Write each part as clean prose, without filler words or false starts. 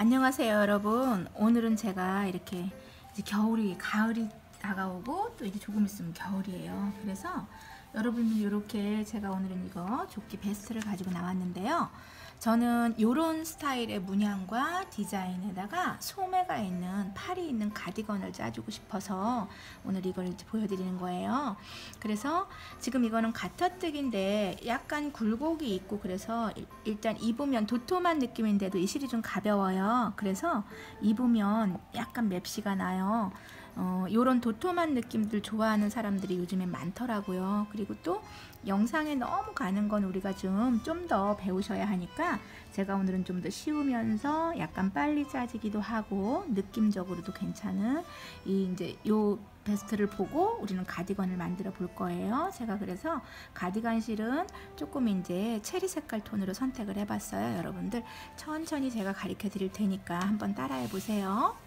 안녕하세요 여러분. 오늘은 제가 이렇게 이제 가을이 다가오고 또 이제 조금 있으면 겨울이에요. 그래서 여러분들 이렇게 제가 오늘은 이거 조끼 베스트를 가지고 나왔는데요. 저는 이런 스타일의 문양과 디자인에다가 소매가 있는 팔이 있는 가디건을 짜주고 싶어서 오늘 이걸 이제 보여드리는 거예요. 그래서 지금 이거는 가터뜨기인데 약간 굴곡이 있고 그래서 일단 입으면 도톰한 느낌인데도 이 실이 좀 가벼워요. 그래서 입으면 약간 맵시가 나요. 요런 도톰한 느낌들 좋아하는 사람들이 요즘엔 많더라고요. 그리고 또 영상에 너무 가는 건 우리가 좀 더 배우셔야 하니까 제가 오늘은 좀 더 쉬우면서 약간 빨리 짜지기도 하고 느낌적으로도 괜찮은 이제 요 베스트를 보고 우리는 가디건을 만들어 볼 거예요. 제가 그래서 가디건 실은 조금 이제 체리 색깔 톤으로 선택을 해봤어요. 여러분들 천천히 제가 가르쳐 드릴 테니까 한번 따라해 보세요.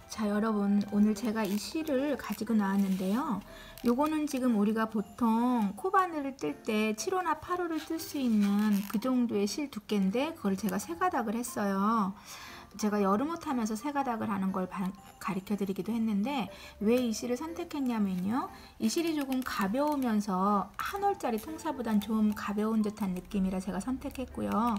자 여러분, 오늘 제가 이 실을 가지고 나왔는데요. 요거는 지금 우리가 보통 코바늘을 뜰 때 7호나 8호를 뜰 수 있는 그 정도의 실 두께인데 그걸 제가 세 가닥을 했어요. 제가 여름옷 하면서 세 가닥을 하는 걸 가르쳐 드리기도 했는데 왜 이 실을 선택했냐면요, 이 실이 조금 가벼우면서 한 올짜리 통사보단 좀 가벼운 듯한 느낌이라 제가 선택했고요.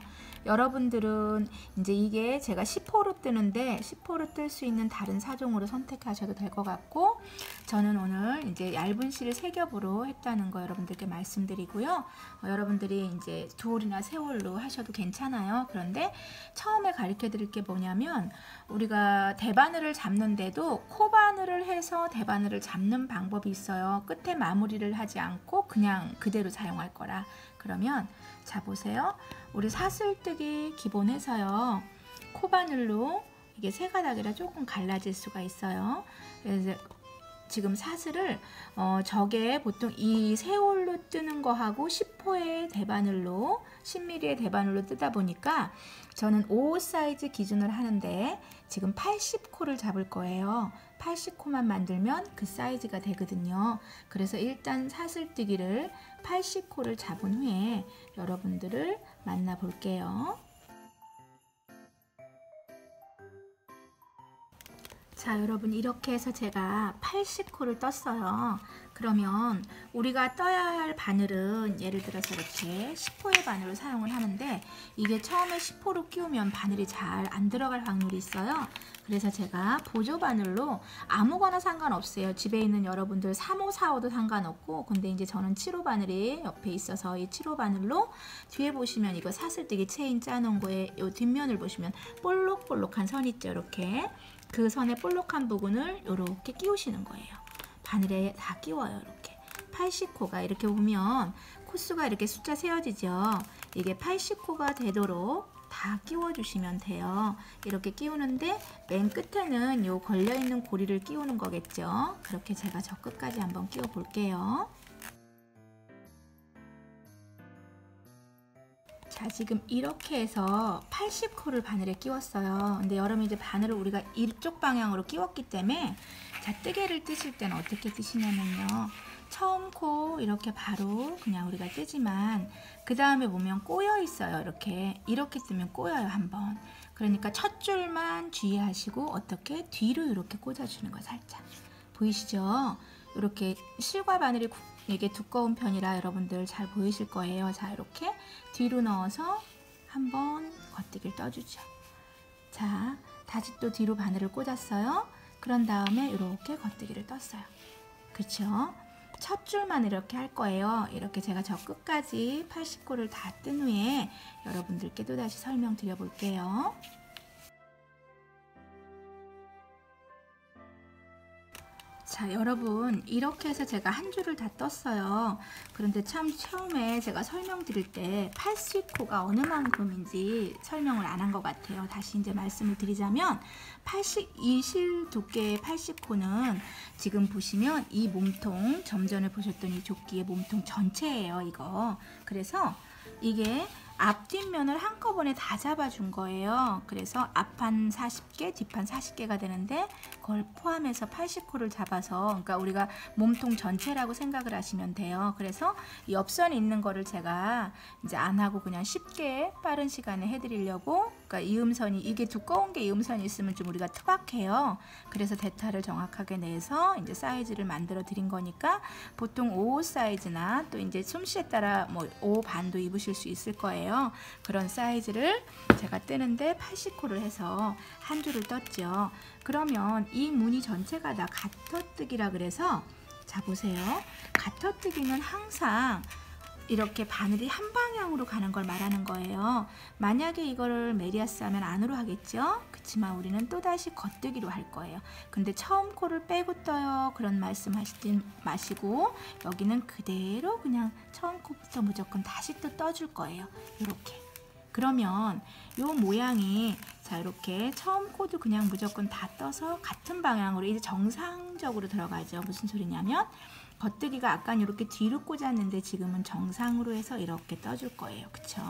여러분들은 이제 이게 제가 10호로 뜨는데 10호로 뜰 수 있는 다른 사종으로 선택하셔도 될 것 같고, 저는 오늘 이제 얇은 실을 세 겹으로 했다는 거 여러분들께 말씀드리고요. 여러분들이 이제 두 올이나 세 올로 하셔도 괜찮아요. 그런데 처음에 가르쳐 드릴 게 뭐냐면, 우리가 대바늘을 잡는데도 코바늘을 해서 대바늘을 잡는 방법이 있어요. 끝에 마무리를 하지 않고 그냥 그대로 사용할 거라. 그러면 자 보세요. 우리 사슬뜨기 기본에서요, 코바늘로 이게 세 가닥이라 조금 갈라질 수가 있어요. 그래서 지금 사슬을 저게 보통 이 세올로 뜨는 거하고 10호의 대바늘로 10mm의 대바늘로 뜨다 보니까 저는 5 사이즈 기준을 하는데 지금 80코를 잡을 거예요. 80코만 만들면 그 사이즈가 되거든요. 그래서 일단 사슬뜨기를 80코를 잡은 후에 여러분들을 만나 볼게요. 자 여러분, 이렇게 해서 제가 80코를 떴어요. 그러면 우리가 떠야 할 바늘은 예를 들어서 이렇게 10호의 바늘을 사용을 하는데 이게 처음에 10호로 끼우면 바늘이 잘 안 들어갈 확률이 있어요. 그래서 제가 보조 바늘로 아무거나 상관없어요. 집에 있는 여러분들 3호, 4호도 상관없고, 근데 이제 저는 7호 바늘이 옆에 있어서 이 7호 바늘로 뒤에 보시면 이거 사슬뜨기 체인 짜놓은 거에 이 뒷면을 보시면 볼록볼록한 선 있죠. 이렇게 그 선의 볼록한 부분을 이렇게 끼우시는 거예요. 바늘에 다 끼워요. 이렇게 80코가 이렇게 보면 코수가 이렇게 숫자 세워지죠. 이게 80코가 되도록 다 끼워주시면 돼요. 이렇게 끼우는데 맨 끝에는 요 걸려있는 고리를 끼우는 거겠죠. 그렇게 제가 저 끝까지 한번 끼워 볼게요. 자 지금 이렇게 해서 80코를 바늘에 끼웠어요. 근데 여러분 이제 바늘을 우리가 이쪽 방향으로 끼웠기 때문에 자 뜨개를 뜨실 때는 어떻게 뜨시냐면요, 처음 코 이렇게 바로 그냥 우리가 뜨지만 그 다음에 보면 꼬여 있어요. 이렇게 뜨면 꼬여요 한번. 그러니까 첫 줄만 주의하시고 어떻게 뒤로 이렇게 꽂아주는 거 살짝 보이시죠? 이렇게 실과 바늘이 이게 두꺼운 편이라 여러분들 잘 보이실 거예요. 자 이렇게 뒤로 넣어서 한번 겉뜨기를 떠주죠. 자 다시 또 뒤로 바늘을 꽂았어요. 그런 다음에 이렇게 겉뜨기를 떴어요. 그렇죠? 첫 줄만 이렇게 할 거예요. 이렇게 제가 저 끝까지 80코를 다 뜬 후에 여러분들께 또다시 설명드려 볼게요. 자 여러분, 이렇게 해서 제가 한 줄을 다 떴어요. 그런데 참 처음에 제가 설명드릴 때 80코가 어느 만큼인지 설명을 안 한 것 같아요. 다시 이제 말씀을 드리자면 이 실 두께의 80코는 지금 보시면 이 몸통, 좀 전에 보셨던 이 조끼의 몸통 전체예요. 이거 그래서 이게 앞뒷면을 한꺼번에 다 잡아준 거예요. 그래서 앞판 40개, 뒷판 40개가 되는데 그걸 포함해서 80코를 잡아서, 그러니까 우리가 몸통 전체라고 생각을 하시면 돼요. 그래서 옆선에 있는 거를 제가 이제 안 하고 그냥 쉽게 빠른 시간에 해드리려고, 그러니까 이음선이, 이게 두꺼운 게 이음선이 있으면 좀 우리가 투박해요. 그래서 대타를 정확하게 내서 이제 사이즈를 만들어 드린 거니까 보통 55 사이즈나 또 이제 솜씨에 따라 뭐 55 반도 입으실 수 있을 거예요. 그런 사이즈를 제가 뜨는데 80코를 해서 한 줄을 떴죠. 그러면 이 무늬 전체가 다 가터뜨기라 그래서, 자 보세요. 가터뜨기는 항상 이렇게 바늘이 한 방향으로 가는 걸 말하는 거예요. 만약에 이거를 메리아스 하면 안으로 하겠죠. 그렇지만 우리는 또다시 겉뜨기로 할 거예요. 근데 처음 코를 빼고 떠요, 그런 말씀 하시지 마시고 여기는 그대로 그냥 처음 코부터 무조건 다시 또 떠줄 거예요. 이렇게. 그러면 요 모양이, 자 이렇게 처음 코도 그냥 무조건 다 떠서 같은 방향으로 이제 정상적으로 들어가죠. 무슨 소리냐면 겉뜨기가 아까 이렇게 뒤로 꽂았는데 지금은 정상으로 해서 이렇게 떠줄 거예요. 그쵸?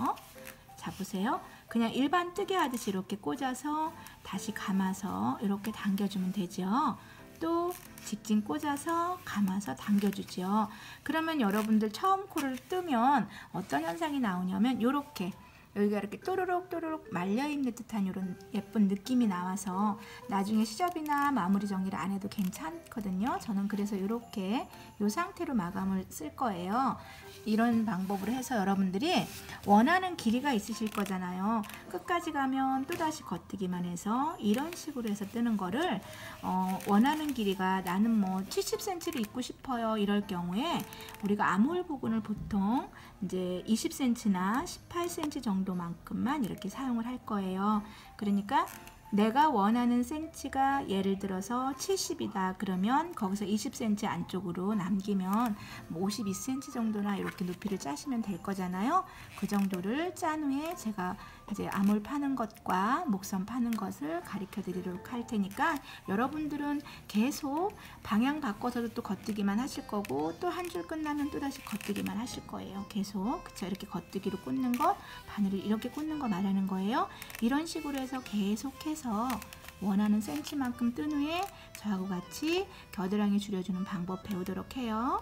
자 보세요. 그냥 일반 뜨개 하듯이 이렇게 꽂아서 다시 감아서 이렇게 당겨주면 되죠. 또 직진 꽂아서 감아서 당겨주죠. 그러면 여러분들 처음 코를 뜨면 어떤 현상이 나오냐면 이렇게 여기가 이렇게 또르륵 또르륵 말려있는 듯한 이런 예쁜 느낌이 나와서 나중에 시접이나 마무리 정리를 안 해도 괜찮거든요. 저는 그래서 이렇게 이 상태로 마감을 쓸 거예요. 이런 방법으로 해서 여러분들이 원하는 길이가 있으실 거잖아요. 끝까지 가면 또다시 겉뜨기만 해서 이런 식으로 해서 뜨는 거를 원하는 길이가, 나는 뭐 70cm를 입고 싶어요 이럴 경우에 우리가 아몰 부분을 보통 이제 20cm나 18cm 정도만큼만 이렇게 사용을 할 거예요. 그러니까 내가 원하는 센치가 예를 들어서 70이다 그러면 거기서 20cm 안쪽으로 남기면 52cm 정도나 이렇게 높이를 짜시면 될 거잖아요. 그 정도를 짠 후에 제가 이제 아몰 파는 것과 목선 파는 것을 가르쳐 드리도록 할 테니까 여러분들은 계속 방향 바꿔서도 또 겉뜨기만 하실 거고 또 한 줄 끝나면 또 다시 겉뜨기만 하실 거예요. 계속. 그쵸? 이렇게 겉뜨기로 꽂는 것, 바늘을 이렇게 꽂는 거 말하는 거예요. 이런 식으로 해서 계속해서 원하는 센치만큼 뜬 후에 저하고 같이 겨드랑이 줄여주는 방법 배우도록 해요.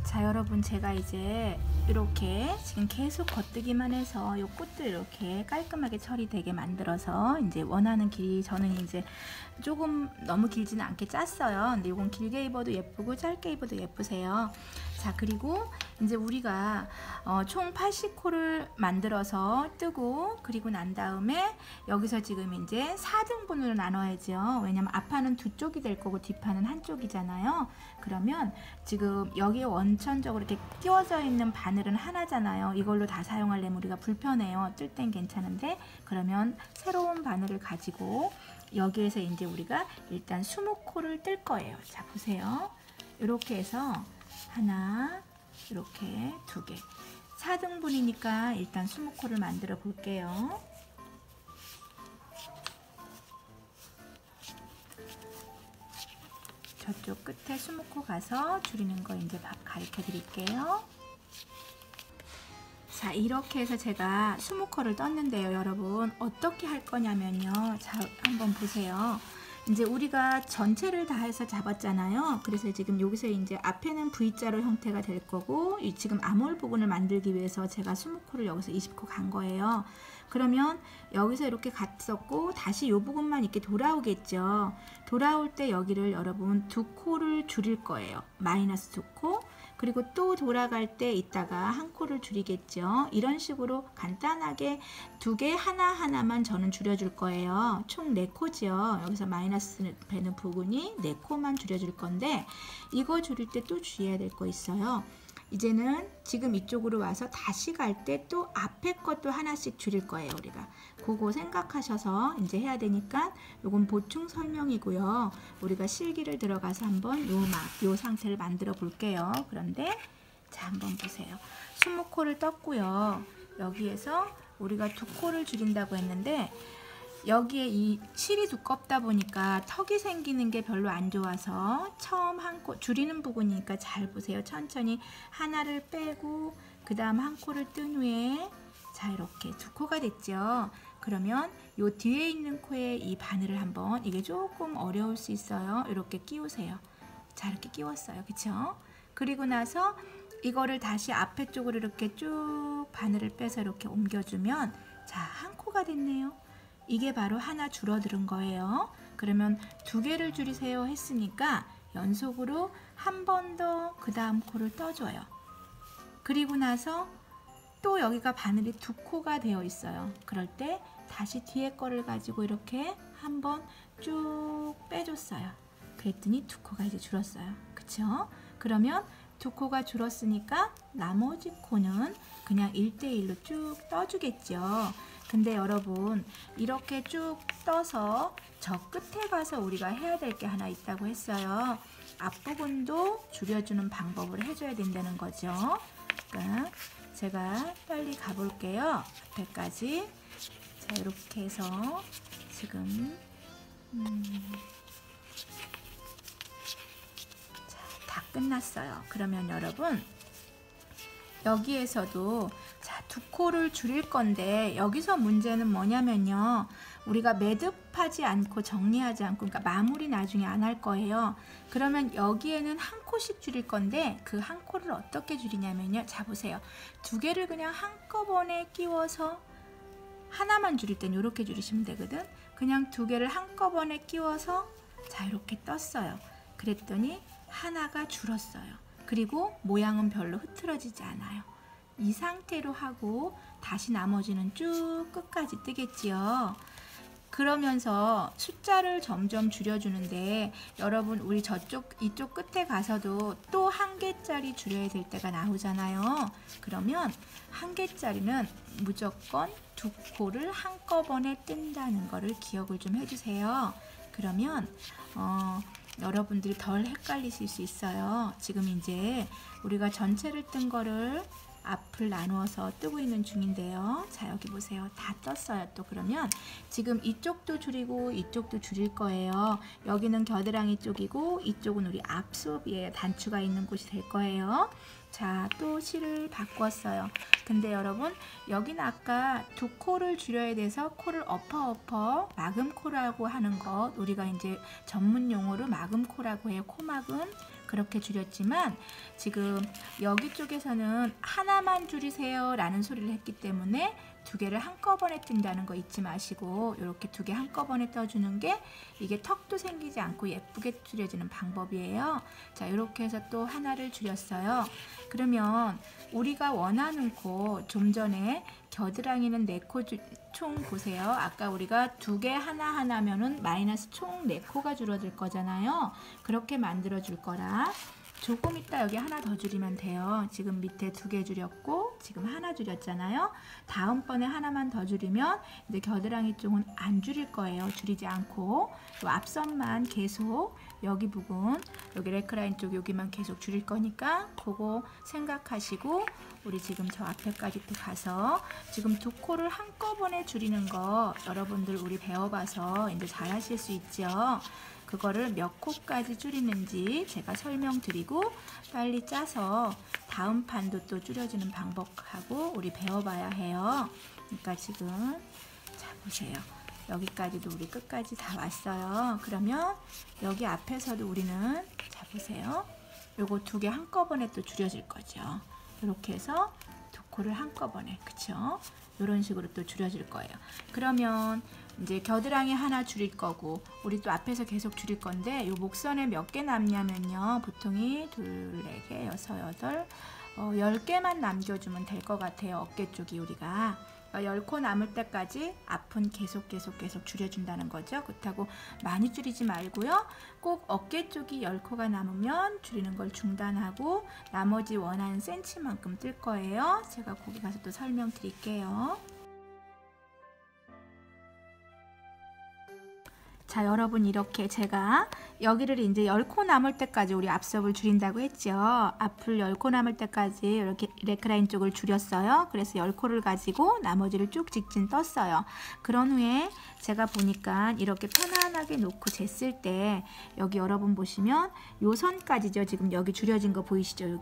자 여러분, 제가 이제 이렇게 지금 계속 겉뜨기만 해서 이 꽃도 이렇게 깔끔하게 처리되게 만들어서 이제 원하는 길이, 저는 이제 조금 너무 길지는 않게 짰어요. 근데 이건 길게 입어도 예쁘고 짧게 입어도 예쁘세요. 자 그리고 이제 우리가 총 80코를 만들어서 뜨고, 그리고 난 다음에 여기서 지금 이제 4등분으로 나눠야죠. 왜냐면 앞판은 두 쪽이 될 거고 뒷판은 한 쪽이잖아요. 그러면 지금 여기에 원천적으로 이렇게 끼워져 있는 바늘은 하나잖아요. 이걸로 다 사용하려면 우리가 불편해요. 뜰 땐 괜찮은데, 그러면 새로운 바늘을 가지고 여기에서 이제 우리가 일단 20코를 뜰 거예요. 자 보세요. 이렇게 해서 하나, 이렇게 두 개, 4등분이니까 일단 20코를 만들어 볼게요. 저쪽 끝에 20코 가서 줄이는 거 이제 가르쳐 드릴게요. 자 이렇게 해서 제가 20코를 떴는데요. 여러분 어떻게 할 거냐면요. 자 한번 보세요. 이제 우리가 전체를 다 해서 잡았잖아요. 그래서 지금 여기서 이제 앞에는 V자로 형태가 될 거고, 지금 아몰 부분을 만들기 위해서 제가 20코를 여기서 20코 간 거예요. 그러면 여기서 이렇게 갔었고 다시 이 부분만 이렇게 돌아오겠죠. 돌아올 때 여기를 여러분 2코를 줄일 거예요. 마이너스 2코. 그리고 또 돌아갈 때 이따가 1코를 줄이겠죠. 이런 식으로 간단하게 두 개 하나하나만 저는 줄여줄 거예요. 총 4코죠. 여기서 마이너스 되는 부분이 4코만 줄여줄 건데, 이거 줄일 때 또 주의해야 될 거 있어요. 이제는 지금 이쪽으로 와서 다시 갈 때 또 앞에 것도 하나씩 줄일 거예요. 우리가 그거 생각하셔서 이제 해야 되니까 요건 보충 설명이고요. 우리가 실기를 들어가서 한번 요 상태를 만들어 볼게요. 그런데 자 한번 보세요. 20코를 떴고요. 여기에서 우리가 2코를 줄인다고 했는데 여기에 이 실이 두껍다 보니까 턱이 생기는 게 별로 안 좋아서 처음 한 코, 줄이는 부분이니까 잘 보세요. 천천히 하나를 빼고 그 다음 한 코를 뜬 후에 자, 이렇게 두 코가 됐죠. 그러면 요 뒤에 있는 코에 이 바늘을 한번, 이게 조금 어려울 수 있어요. 이렇게 끼우세요. 자, 이렇게 끼웠어요. 그쵸? 그리고 나서 이거를 다시 앞에 쪽으로 이렇게 쭉 바늘을 빼서 이렇게 옮겨주면 자, 한 코가 됐네요. 이게 바로 하나 줄어드는 거예요. 그러면 두 개를 줄이세요 했으니까 연속으로 한 번 더 그 다음 코를 떠줘요. 그리고 나서 또 여기가 바늘이 두 코가 되어 있어요. 그럴 때 다시 뒤에 거를 가지고 이렇게 한번 쭉 빼줬어요. 그랬더니 두 코가 이제 줄었어요. 그쵸? 그러면 두 코가 줄었으니까 나머지 코는 그냥 1대1로 쭉 떠주겠죠. 근데 여러분, 이렇게 쭉 떠서 저 끝에 가서 우리가 해야 될 게 하나 있다고 했어요. 앞부분도 줄여주는 방법을 해줘야 된다는 거죠. 그러니까 제가 빨리 가볼게요. 앞에까지. 자, 이렇게 해서 지금 자, 다 끝났어요. 그러면 여러분, 여기에서도 자, 두 코를 줄일 건데 여기서 문제는 뭐냐면요. 우리가 매듭하지 않고 정리하지 않고, 그러니까 마무리 나중에 안 할 거예요. 그러면 여기에는 한 코씩 줄일 건데 그 한 코를 어떻게 줄이냐면요. 자, 보세요. 두 개를 그냥 한꺼번에 끼워서 하나만 줄일 땐 이렇게 줄이시면 되거든. 그냥 두 개를 한꺼번에 끼워서 자, 이렇게 떴어요. 그랬더니 하나가 줄었어요. 그리고 모양은 별로 흐트러지지 않아요. 이 상태로 하고 다시 나머지는 쭉 끝까지 뜨겠지요. 그러면서 숫자를 점점 줄여주는데 여러분, 우리 이쪽 끝에 가서도 또 한 개짜리 줄여야 될 때가 나오잖아요. 그러면 한 개짜리는 무조건 두 코를 한꺼번에 뜬다는 거를 기억을 좀 해주세요. 그러면 여러분들이 덜 헷갈리실 수 있어요. 지금 이제 우리가 전체를 뜬 거를 앞을 나누어서 뜨고 있는 중인데요. 자, 여기 보세요. 다 떴어요. 또 그러면 지금 이쪽도 줄이고 이쪽도 줄일 거예요. 여기는 겨드랑이 쪽이고 이쪽은 우리 앞수업이에요. 단추가 있는 곳이 될 거예요. 자, 또 실을 바꿨어요. 근데 여러분, 여기는 아까 두 코를 줄여야 돼서 코를 엎어 마금코라고 하는 것, 우리가 이제 전문 용어로 마금코라고 해요. 코막음. 그렇게 줄였지만 지금 여기 쪽에서는 하나만 줄이세요 라는 소리를 했기 때문에 두 개를 한꺼번에 뜬다는 거 잊지 마시고 이렇게 두 개 한꺼번에 떠주는 게 이게 턱도 생기지 않고 예쁘게 줄여지는 방법이에요. 자, 이렇게 해서 또 하나를 줄였어요. 그러면 우리가 원하는 코, 좀 전에 겨드랑이는 4코 총 보세요. 아까 우리가 두 개 하나하나면은 마이너스 총 4코가 줄어들 거잖아요. 그렇게 만들어 줄 거라. 조금 있다 여기 하나 더 줄이면 돼요. 지금 밑에 두 개 줄였고 지금 하나 줄였잖아요. 다음번에 하나만 더 줄이면 이제 겨드랑이 쪽은 안 줄일 거예요. 줄이지 않고 앞선만 계속 여기 부분, 여기 레크라인 쪽 여기만 계속 줄일 거니까 그거 생각하시고 우리 지금 저 앞에까지 또 가서 지금 두 코를 한꺼번에 줄이는 거 여러분들 우리 배워봐서 이제 잘 하실 수 있죠. 그거를 몇 코까지 줄이는지 제가 설명드리고 빨리 짜서 다음 판도 또 줄여주는 방법하고 우리 배워봐야 해요. 그러니까 지금 자, 보세요. 여기까지도 우리 끝까지 다 왔어요. 그러면 여기 앞에서도 우리는 자, 보세요. 요거 두 개 한꺼번에 또 줄여질 거죠. 이렇게 해서 두 코를 한꺼번에, 그쵸? 이런 식으로 또 줄여질 거예요. 그러면 이제 겨드랑이 하나 줄일 거고 우리 또 앞에서 계속 줄일 건데 요 목선에 몇 개 남냐면요. 보통이 2, 4개, 6, 8, 10개만 남겨주면 될 것 같아요. 어깨 쪽이 우리가 10코 남을 때까지 앞은 계속 줄여준다는 거죠. 그렇다고 많이 줄이지 말고요. 꼭 어깨 쪽이 10코가 남으면 줄이는 걸 중단하고 나머지 원하는 센치만큼 뜰 거예요. 제가 거기 가서 또 설명드릴게요. 자, 여러분 이렇게 제가 여기를 이제 10코 남을 때까지 우리 앞섭을 줄인다고 했죠. 앞을 10코 남을 때까지 이렇게 레크라인 쪽을 줄였어요. 그래서 10코를 가지고 나머지를 쭉 직진 떴어요. 그런 후에 제가 보니까 이렇게 편안하게 놓고 쟀을 때 여기 여러분 보시면 요 선까지죠. 지금 여기 줄여진 거 보이시죠?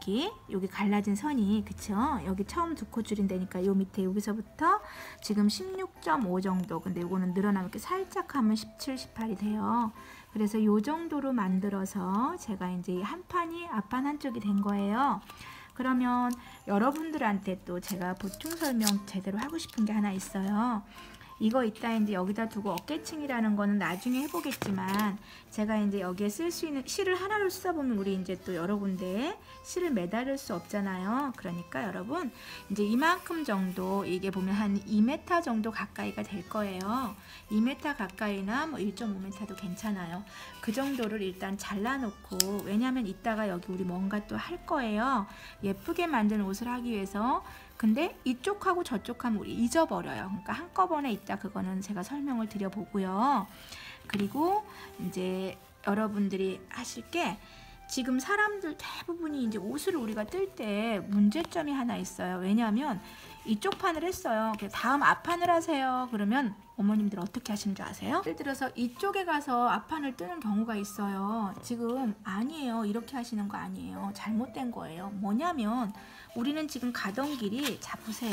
여기 갈라진 선이, 그쵸? 여기 처음 2코 줄인다니까 요 밑에 여기서부터 지금 16.5 정도. 근데 요거는 늘어나면 이렇게 살짝 하면 17, 18이 돼요. 그래서 요 정도로 만들어서 제가 이제 한 판이 앞판 한쪽이 된 거예요. 그러면 여러분들한테 또 제가 보충 설명 제대로 하고 싶은 게 하나 있어요. 이거 이따 이제 여기다 두고 어깨칭이라는 거는 나중에 해보겠지만, 제가 이제 여기에 쓸 수 있는 실을 하나로 써보면 우리 이제 또 여러 군데 실을 매달릴 수 없잖아요. 그러니까 여러분 이제 이만큼 정도, 이게 보면 한 2m 정도 가까이가 될 거예요. 2m 가까이나 뭐 1.5m도 괜찮아요. 그 정도를 일단 잘라놓고, 왜냐면 이따가 여기 우리 뭔가 또 할 거예요. 예쁘게 만든 옷을 하기 위해서. 근데 이쪽하고 저쪽하면 우리 잊어버려요. 그러니까 한꺼번에 이따 그거는 제가 설명을 드려보고요. 그리고 이제 여러분들이 하실 게, 지금 사람들 대부분이 이제 옷을 우리가 뜰 때 문제점이 하나 있어요. 왜냐하면 이쪽 판을 했어요. 다음 앞판을 하세요. 그러면 어머님들 어떻게 하시는 줄 아세요? 예를 들어서 이쪽에 가서 앞판을 뜨는 경우가 있어요. 지금 아니에요. 이렇게 하시는 거 아니에요. 잘못된 거예요. 뭐냐면 우리는 지금 가던 길이, 자 보세요.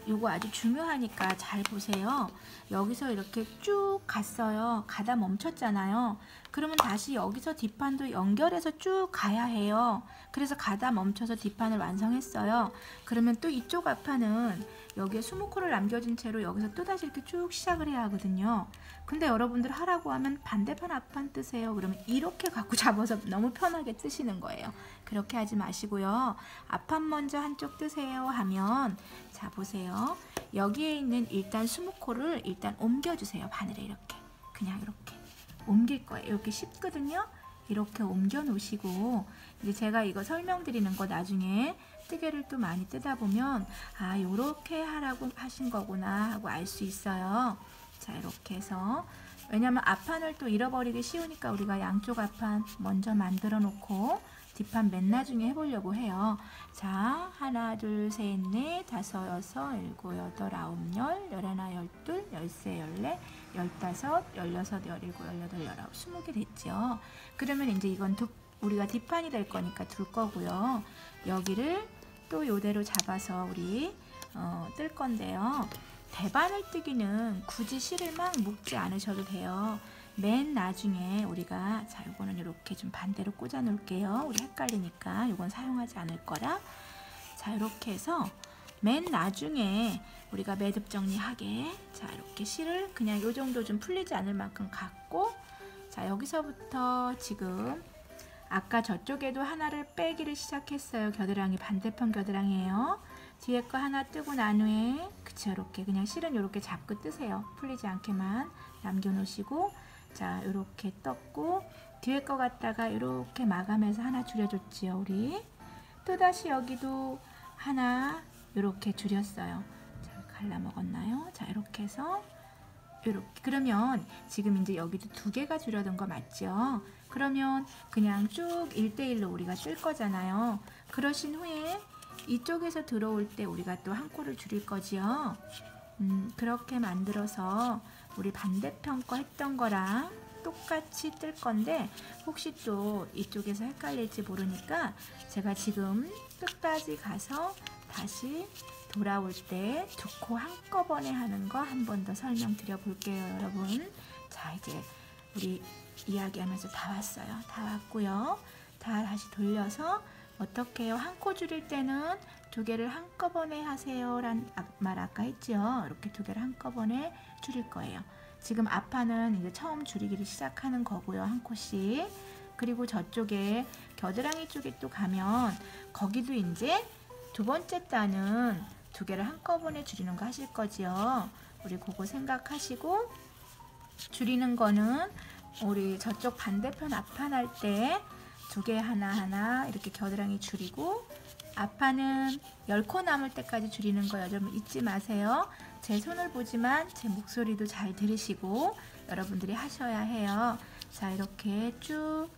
이거 아주 중요하니까 잘 보세요. 여기서 이렇게 쭉 갔어요. 가다 멈췄잖아요. 그러면 다시 여기서 뒷판도 연결해서 쭉 가야 해요. 그래서 가다 멈춰서 뒷판을 완성했어요. 그러면 또 이쪽 앞판은 여기에 20코를 남겨진 채로 여기서 또다시 이렇게 쭉 시작을 해야 하거든요. 근데 여러분들 하라고 하면 반대판 앞판 뜨세요. 그러면 이렇게 갖고 잡아서 너무 편하게 뜨시는 거예요. 그렇게 하지 마시고요. 앞판 먼저 한쪽 뜨세요 하면, 자 보세요. 여기에 있는 일단 20코를 일단 옮겨주세요. 바늘에 이렇게 그냥 이렇게 옮길 거예요. 이렇게 쉽거든요. 이렇게 옮겨 놓으시고, 이제 제가 이거 설명드리는 거 나중에 뜨개를 또 많이 뜨다 보면, 아 요렇게 하라고 하신 거구나 하고 알 수 있어요. 자 이렇게 해서, 왜냐면 앞판을 또 잃어버리기 쉬우니까 우리가 양쪽 앞판 먼저 만들어 놓고 뒷판 맨 나중에 해보려고 해요. 자, 하나, 둘, 셋, 넷, 다섯, 여섯, 일곱, 여덟, 아홉, 열, 열하나, 열둘, 열세, 열네, 열다섯, 열여섯, 열일곱, 열여덟, 열아홉, 20개 됐죠. 그러면 이제 이건 우리가 뒷판이 될 거니까 둘 거고요. 여기를 또 요대로 잡아서 우리 뜰 건데요. 대바늘 뜨기는 굳이 실을 막 묶지 않으셔도 돼요. 맨 나중에 우리가, 자 요거는 이렇게 좀 반대로 꽂아 놓을게요. 우리 헷갈리니까 요건 사용하지 않을 거라. 자 이렇게 해서 맨 나중에 우리가 매듭 정리하게, 자 이렇게 실을 그냥 요 정도 좀 풀리지 않을 만큼 갖고, 자 여기서부터 지금 아까 저쪽에도 하나를 빼기를 시작했어요. 겨드랑이, 반대편 겨드랑이에요. 뒤에 거 하나 뜨고 난 후에, 그쵸, 이렇게 그냥 실은 이렇게 잡고 뜨세요. 풀리지 않게만 남겨놓으시고, 자 이렇게 떴고, 뒤에 거 갖다가 이렇게 마감해서 하나 줄여줬지요. 우리 또다시 여기도 하나 이렇게 줄였어요. 자 갈라 먹었나요? 자 이렇게 해서 이렇게, 그러면 지금 이제 여기도 2개가 줄여둔 거 맞죠? 그러면 그냥 쭉 1대1로 우리가 뜰 거잖아요. 그러신 후에 이쪽에서 들어올 때 우리가 또 한 코를 줄일 거지요. 그렇게 만들어서 우리 반대편 거 했던 거랑 똑같이 뜰 건데, 혹시 또 이쪽에서 헷갈릴지 모르니까 제가 지금 끝까지 가서 다시 돌아올 때 2코 한꺼번에 하는 거 한 번 더 설명드려 볼게요, 여러분. 자 이제 우리 이야기하면서 다 왔어요. 다 왔고요. 다 다시 돌려서 어떻게 해요? 한 코 줄일 때는 2개를 한꺼번에 하세요 란 말 아까 했죠. 이렇게 2개를 한꺼번에 줄일 거예요. 지금 앞판은 이제 처음 줄이기를 시작하는 거고요. 한 코씩. 그리고 저쪽에 겨드랑이 쪽에 또 가면 거기도 이제 2번째 단은 2개를 한꺼번에 줄이는 거 하실 거지요. 우리 그거 생각하시고, 줄이는 거는 우리 저쪽 반대편 앞판 할 때 2개 하나하나 이렇게 겨드랑이 줄이고, 앞판은 10코 남을 때까지 줄이는 거 여러분 잊지 마세요. 제 손을 보지만 제 목소리도 잘 들으시고, 여러분들이 하셔야 해요. 자, 이렇게 쭉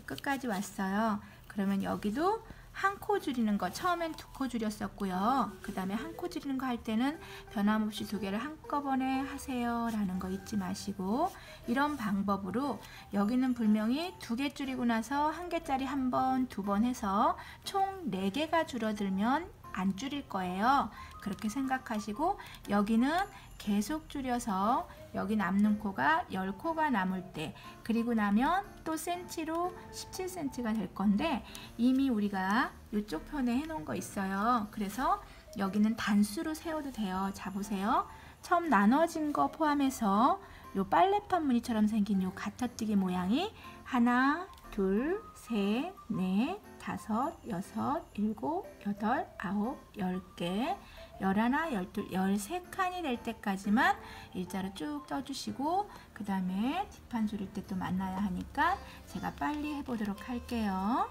끝까지 왔어요. 그러면 여기도 한 코 줄이는 거, 처음엔 2코 줄였었고요. 그 다음에 한 코 줄이는 거 할 때는 변함없이 2개를 한꺼번에 하세요 라는 거 잊지 마시고, 이런 방법으로 여기는 분명히 2개 줄이고 나서 1개짜리 1번, 2번 해서 총 4개가 줄어들면 안 줄일 거예요. 그렇게 생각하시고, 여기는 계속 줄여서 여기 남는 코가 10코가 남을 때, 그리고 나면 또 센치로 17cm가 될 건데, 이미 우리가 이쪽 편에 해놓은 거 있어요. 그래서 여기는 단수로 세워도 돼요. 자, 보세요. 처음 나눠진 거 포함해서 요 빨래판 무늬처럼 생긴 요 가타뜨기 모양이 하나, 둘, 셋, 넷, 다섯, 여섯, 일곱, 여덟, 아홉, 10개, 11, 12, 13칸이 될 때까지만 일자로 쭉 떠주시고, 그 다음에 뒷판 줄일 때 또 만나야 하니까 제가 빨리 해보도록 할게요.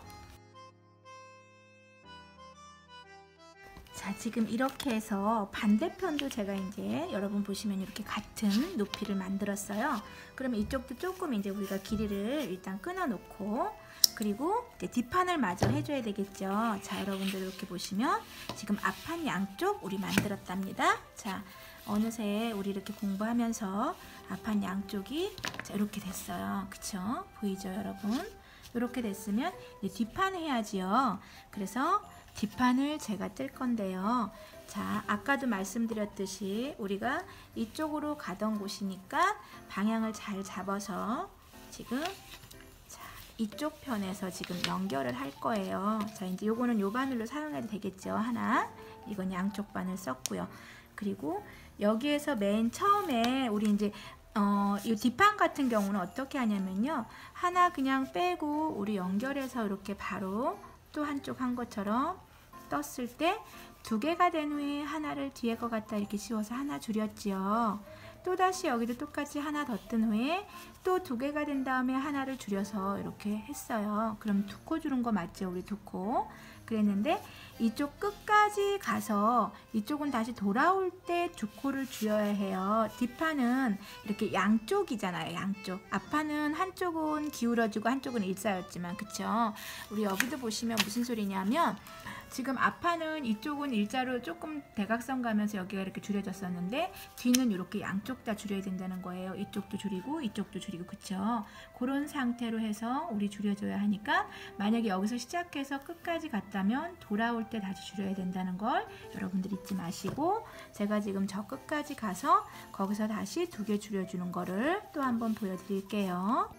자, 지금 이렇게 해서 반대편도 제가 이제 여러분 보시면 이렇게 같은 높이를 만들었어요. 그러면 이쪽도 조금 이제 우리가 길이를 일단 끊어 놓고, 그리고 이제 뒷판을 마저 해줘야 되겠죠. 자, 여러분들 이렇게 보시면 지금 앞판 양쪽 우리 만들었답니다. 자, 어느새 우리 이렇게 공부하면서 앞판 양쪽이 자, 이렇게 됐어요. 그쵸? 보이죠, 여러분? 이렇게 됐으면 이제 뒷판 해야지요. 그래서 뒷판을 제가 뜰 건데요. 자, 아까도 말씀드렸듯이 우리가 이쪽으로 가던 곳이니까 방향을 잘 잡아서 지금 자, 이쪽 편에서 지금 연결을 할 거예요. 자, 이제 요거는 요 바늘로 사용해도 되겠죠. 하나, 이건 양쪽 바늘 썼고요. 그리고 여기에서 맨 처음에 우리 이제 이 뒷판 같은 경우는 어떻게 하냐면요. 하나 그냥 빼고 우리 연결해서 이렇게 바로 또 한쪽 한 것처럼 떴을 때 2개가 된 후에 하나를 뒤에 거 갖다 이렇게 씌워서 하나 줄였지요. 또다시 여기도 똑같이 하나 더 뜬 후에 또 2개가 된 다음에 하나를 줄여서 이렇게 했어요. 그럼 2코 줄은 거 맞죠? 우리 2코. 그랬는데 이쪽 끝까지 가서 이쪽은 다시 돌아올 때 2코를 줄여야 해요. 뒷판은 이렇게 양쪽이잖아요. 양쪽. 앞판은 한쪽은 기울어지고 한쪽은 일자였지만, 그쵸? 우리 여기도 보시면 무슨 소리냐면 지금 앞판은 이쪽은 일자로 조금 대각선 가면서 여기가 이렇게 줄여졌었는데 뒤는 이렇게 양쪽 다 줄여야 된다는 거예요. 이쪽도 줄이고 이쪽도 줄이고, 그쵸? 그런 상태로 해서 우리 줄여줘야 하니까 만약에 여기서 시작해서 끝까지 갔다면 돌아올 때 다시 줄여야 된다는 걸 여러분들 잊지 마시고, 제가 지금 저 끝까지 가서 거기서 다시 2개 줄여주는 거를 또 한번 보여드릴게요.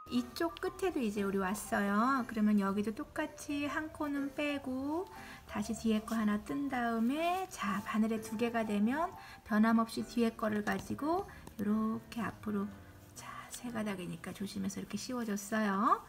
이쪽 끝에도 이제 우리 왔어요. 그러면 여기도 똑같이 한 코는 빼고 다시 뒤에 거 하나 뜬 다음에, 자, 바늘에 2개가 되면 변함없이 뒤에 거를 가지고 이렇게 앞으로, 자, 3가닥이니까 조심해서 이렇게 씌워줬어요.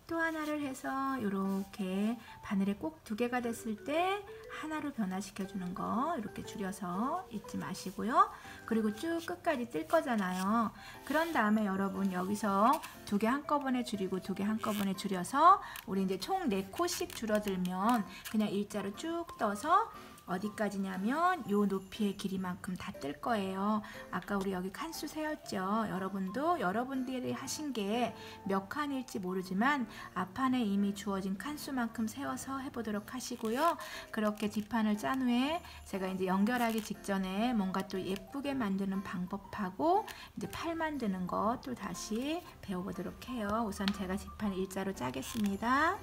또 하나를 해서 이렇게 바늘에 꼭 2개가 됐을 때 하나로 변화시켜 주는 거 이렇게 줄여서 잊지 마시고요. 그리고 쭉 끝까지 뜰 거잖아요. 그런 다음에 여러분 여기서 2개 한꺼번에 줄이고 2개 한꺼번에 줄여서 우리 이제 총 4코씩 줄어들면 그냥 일자로 쭉 떠서 어디까지냐면 요 높이의 길이만큼 다 뜰 거예요. 아까 우리 여기 칸수 세웠죠. 여러분도 여러분들이 하신 게 몇 칸일지 모르지만 앞판에 이미 주어진 칸수만큼 세워서 해보도록 하시고요. 그렇게 뒷판을 짠 후에 제가 이제 연결하기 직전에 뭔가 또 예쁘게 만드는 방법하고 이제 팔 만드는 거 또 다시 배워보도록 해요. 우선 제가 뒷판 일자로 짜겠습니다.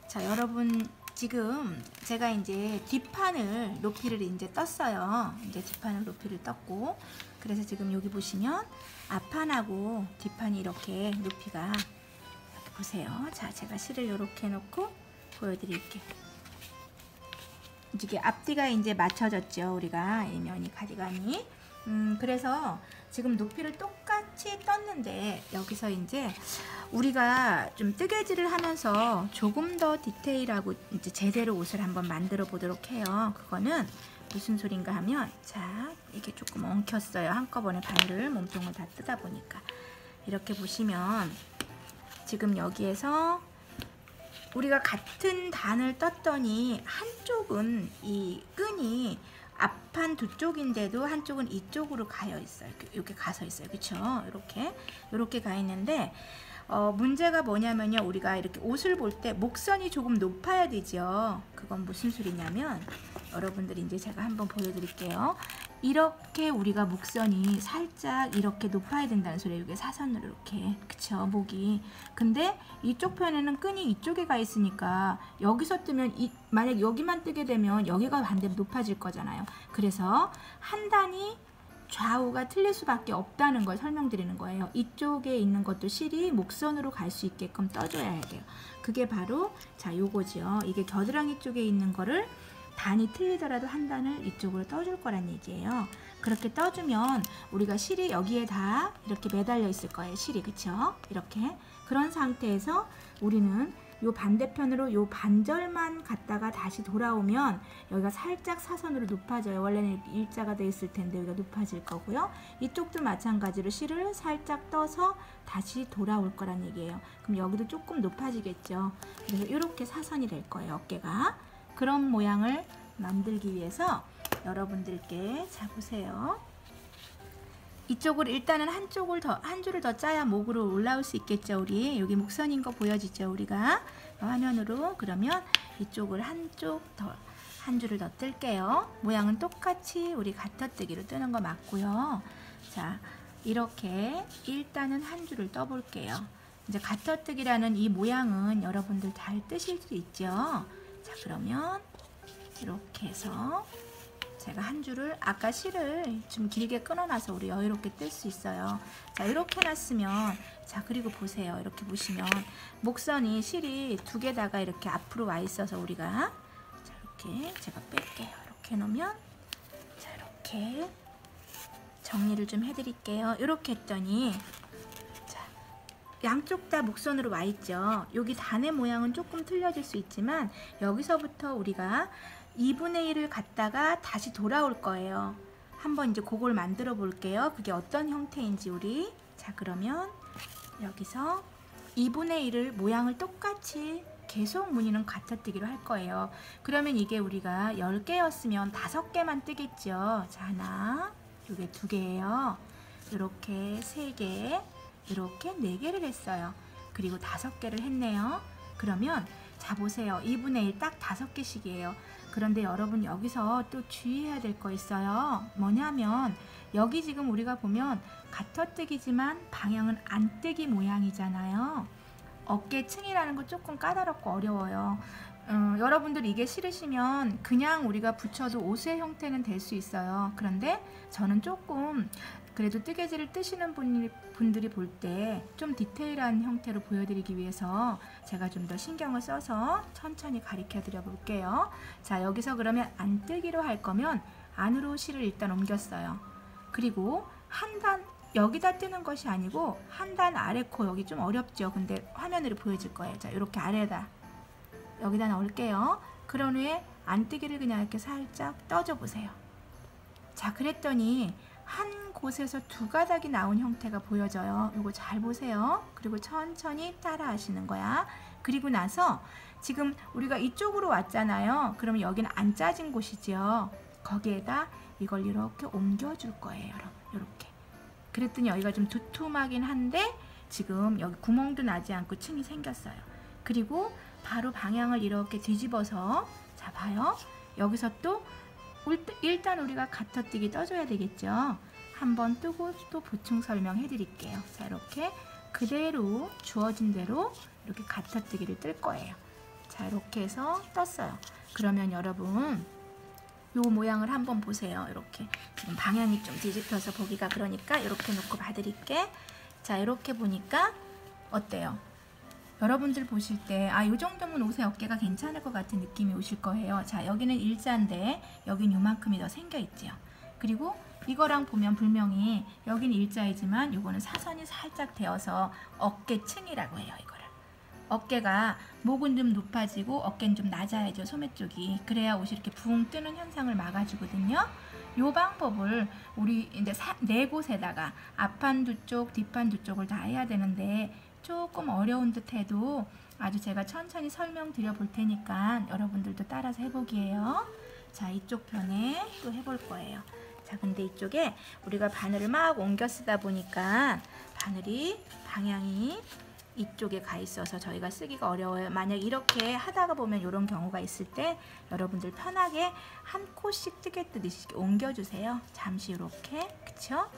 자, 여러분 지금 제가 이제 뒷판을 높이를 이제 떴어요. 이제 뒷판을 높이를 떴고, 그래서 지금 여기 보시면 앞판하고 뒷판이 이렇게 높이가, 이렇게 보세요. 자, 제가 실을 이렇게 해놓고 보여드릴게요. 이게 앞뒤가 이제 맞춰졌죠. 우리가 이 면이 가디건이. 그래서 지금 높이를 똑같이 떴는데 여기서 이제 우리가 좀 뜨개질을 하면서 조금 더 디테일하고 이제 제대로 옷을 한번 만들어 보도록 해요. 그거는 무슨 소린가 하면, 자, 이게 조금 엉켰어요. 한꺼번에 바늘을 몸통을 다 뜨다 보니까. 이렇게 보시면 지금 여기에서 우리가 같은 단을 떴더니 한쪽은 이 끈이 앞판 두 쪽인데도 한쪽은 이쪽으로 가여 있어요. 이렇게 가서 있어요. 그쵸? 이렇게 가 있는데, 문제가 뭐냐면요. 우리가 이렇게 옷을 볼 때 목선이 조금 높아야 되죠. 그건 무슨 소리냐면, 여러분들이 이제 제가 한번 보여드릴게요. 이렇게 우리가 목선이 살짝 이렇게 높아야 된다는 소리예요. 이게 사선으로 이렇게. 그쵸? 목이. 근데 이쪽 편에는 끈이 이쪽에 가 있으니까 여기서 뜨면 만약 여기만 뜨게 되면 여기가 반대로 높아질 거잖아요. 그래서 한 단이 좌우가 틀릴 수밖에 없다는 걸 설명드리는 거예요. 이쪽에 있는 것도 실이 목선으로 갈 수 있게끔 떠줘야 돼요. 그게 바로 요거지요. 이게 겨드랑이 쪽에 있는 거를 단이 틀리더라도 한 단을 이쪽으로 떠줄 거란 얘기예요. 그렇게 떠주면 우리가 실이 여기에 다 이렇게 매달려 있을 거예요. 실이. 그쵸? 이렇게. 그런 상태에서 우리는 요 반대편으로 요 반절만 갔다가 다시 돌아오면 여기가 살짝 사선으로 높아져요. 원래는 일자가 돼 있을 텐데 여기가 높아질 거고요. 이쪽도 마찬가지로 실을 살짝 떠서 다시 돌아올 거란 얘기예요. 그럼 여기도 조금 높아지겠죠. 그래서 이렇게 사선이 될 거예요. 어깨가. 그런 모양을 만들기 위해서 여러분들께 자 보세요. 이쪽으로 일단은 한 줄을 더 짜야 목으로 올라올 수 있겠죠. 우리 여기 목선인 거 보여지죠. 우리가 화면으로. 그러면 이쪽을 한 줄을 더 뜰게요. 모양은 똑같이 우리 가터뜨기로 뜨는 거 맞고요. 자, 이렇게 일단은 한 줄을 떠 볼게요. 이제 가터뜨기라는 이 모양은 여러분들 잘 뜨실 수 있죠. 자, 그러면 이렇게 해서 제가 한 줄을 아까 실을 좀 길게 끊어놔서 우리 여유롭게 뜰 수 있어요. 자, 이렇게 놨으면, 자, 그리고 보세요. 이렇게 보시면 목선이 실이 두 개다가 이렇게 앞으로 와 있어서 우리가 자, 이렇게 제가 뺄게요. 이렇게 놓으면 자, 이렇게 정리를 좀 해드릴게요. 이렇게 했더니 자, 양쪽 다 목선으로 와 있죠. 여기 단의 모양은 조금 틀려질 수 있지만 여기서부터 우리가 2분의 1을 갖다가 다시 돌아올 거예요. 한번 이제 그걸 만들어 볼게요. 그게 어떤 형태인지 우리. 자, 그러면 여기서 2분의 1을 모양을 똑같이 계속 무늬는 가터뜨기로 할 거예요. 그러면 이게 우리가 10개였으면 5개만 뜨겠죠. 자, 하나, 요게 2개예요. 이렇게 3개, 이렇게 4개를 했어요. 그리고 5개를 했네요. 그러면 자 보세요. 2분의 1 딱 5개씩이에요. 그런데 여러분 여기서 또 주의해야 될 거 있어요. 뭐냐면 여기 지금 우리가 보면 가터뜨기지만 방향은 안뜨기 모양이잖아요. 어깨층이라는 거 조금 까다롭고 어려워요. 여러분들 이게 싫으시면 그냥 우리가 붙여도 옷의 형태는 될 수 있어요. 그런데 저는 조금 그래도 뜨개질을 뜨시는 분들이 볼 때 좀 디테일한 형태로 보여드리기 위해서 제가 좀 더 신경을 써서 천천히 가르쳐 드려 볼게요. 자, 여기서 그러면 안뜨기로 할 거면 안으로 실을 일단 옮겼어요. 그리고 한 단 여기다 뜨는 것이 아니고 한 단 아래 코, 여기 좀 어렵죠. 근데 화면으로 보여질 거예요. 자, 이렇게 아래다 여기다 넣을게요. 그런 후에 안뜨기를 그냥 이렇게 살짝 떠줘 보세요. 자, 그랬더니 한 곳에서 2가닥이 나온 형태가 보여져요. 이거 잘 보세요. 그리고 천천히 따라 하시는 거야. 그리고 나서 지금 우리가 이쪽으로 왔잖아요. 그러면 여기는 안 짜진 곳이죠. 거기에다 이걸 이렇게 옮겨줄 거예요. 여러분, 이렇게. 그랬더니 여기가 좀 두툼하긴 한데 지금 여기 구멍도 나지 않고 층이 생겼어요. 그리고 바로 방향을 이렇게 뒤집어서 자 봐요. 여기서 또 일단 우리가 가터뜨기 떠줘야 되겠죠. 한번 뜨고 또 보충 설명해 드릴게요. 자, 이렇게 그대로 주어진 대로 이렇게 가터뜨기를 뜰 거예요. 자, 이렇게 해서 떴어요. 그러면 여러분 요 모양을 한번 보세요. 이렇게 지금 방향이 좀 뒤집혀서 보기가 그러니까 이렇게 놓고 봐드릴게. 자, 이렇게 보니까 어때요? 여러분들 보실 때 요 정도면 옷의 어깨가 괜찮을 것 같은 느낌이 오실 거예요. 자, 여기는 일자인데 여긴 요만큼이 더 생겨 있죠. 그리고 이거랑 보면 분명히 여기는 일자이지만 요거는 사선이 살짝 되어서 어깨층이라고 해요. 이거를 어깨가 목은 좀 높아지고 어깨는 좀 낮아야죠. 소매 쪽이. 그래야 옷이 이렇게 붕 뜨는 현상을 막아주거든요. 요 방법을 우리 이제 4곳에다가 앞판 두 쪽, 뒷판 두 쪽을 다 해야 되는데 조금 어려운 듯 해도 아주 제가 천천히 설명드려 볼 테니까 여러분들도 따라서 해보기예요. 자, 이쪽 편에 또 해볼 거예요. 자, 근데 이쪽에 우리가 바늘을 막 옮겨 쓰다 보니까 바늘이 방향이 이쪽에 가 있어서 저희가 쓰기가 어려워요. 만약 이렇게 하다가 보면 이런 경우가 있을 때 여러분들 편하게 한 코씩 뜨개 뜨듯이 옮겨주세요. 잠시 이렇게, 그쵸?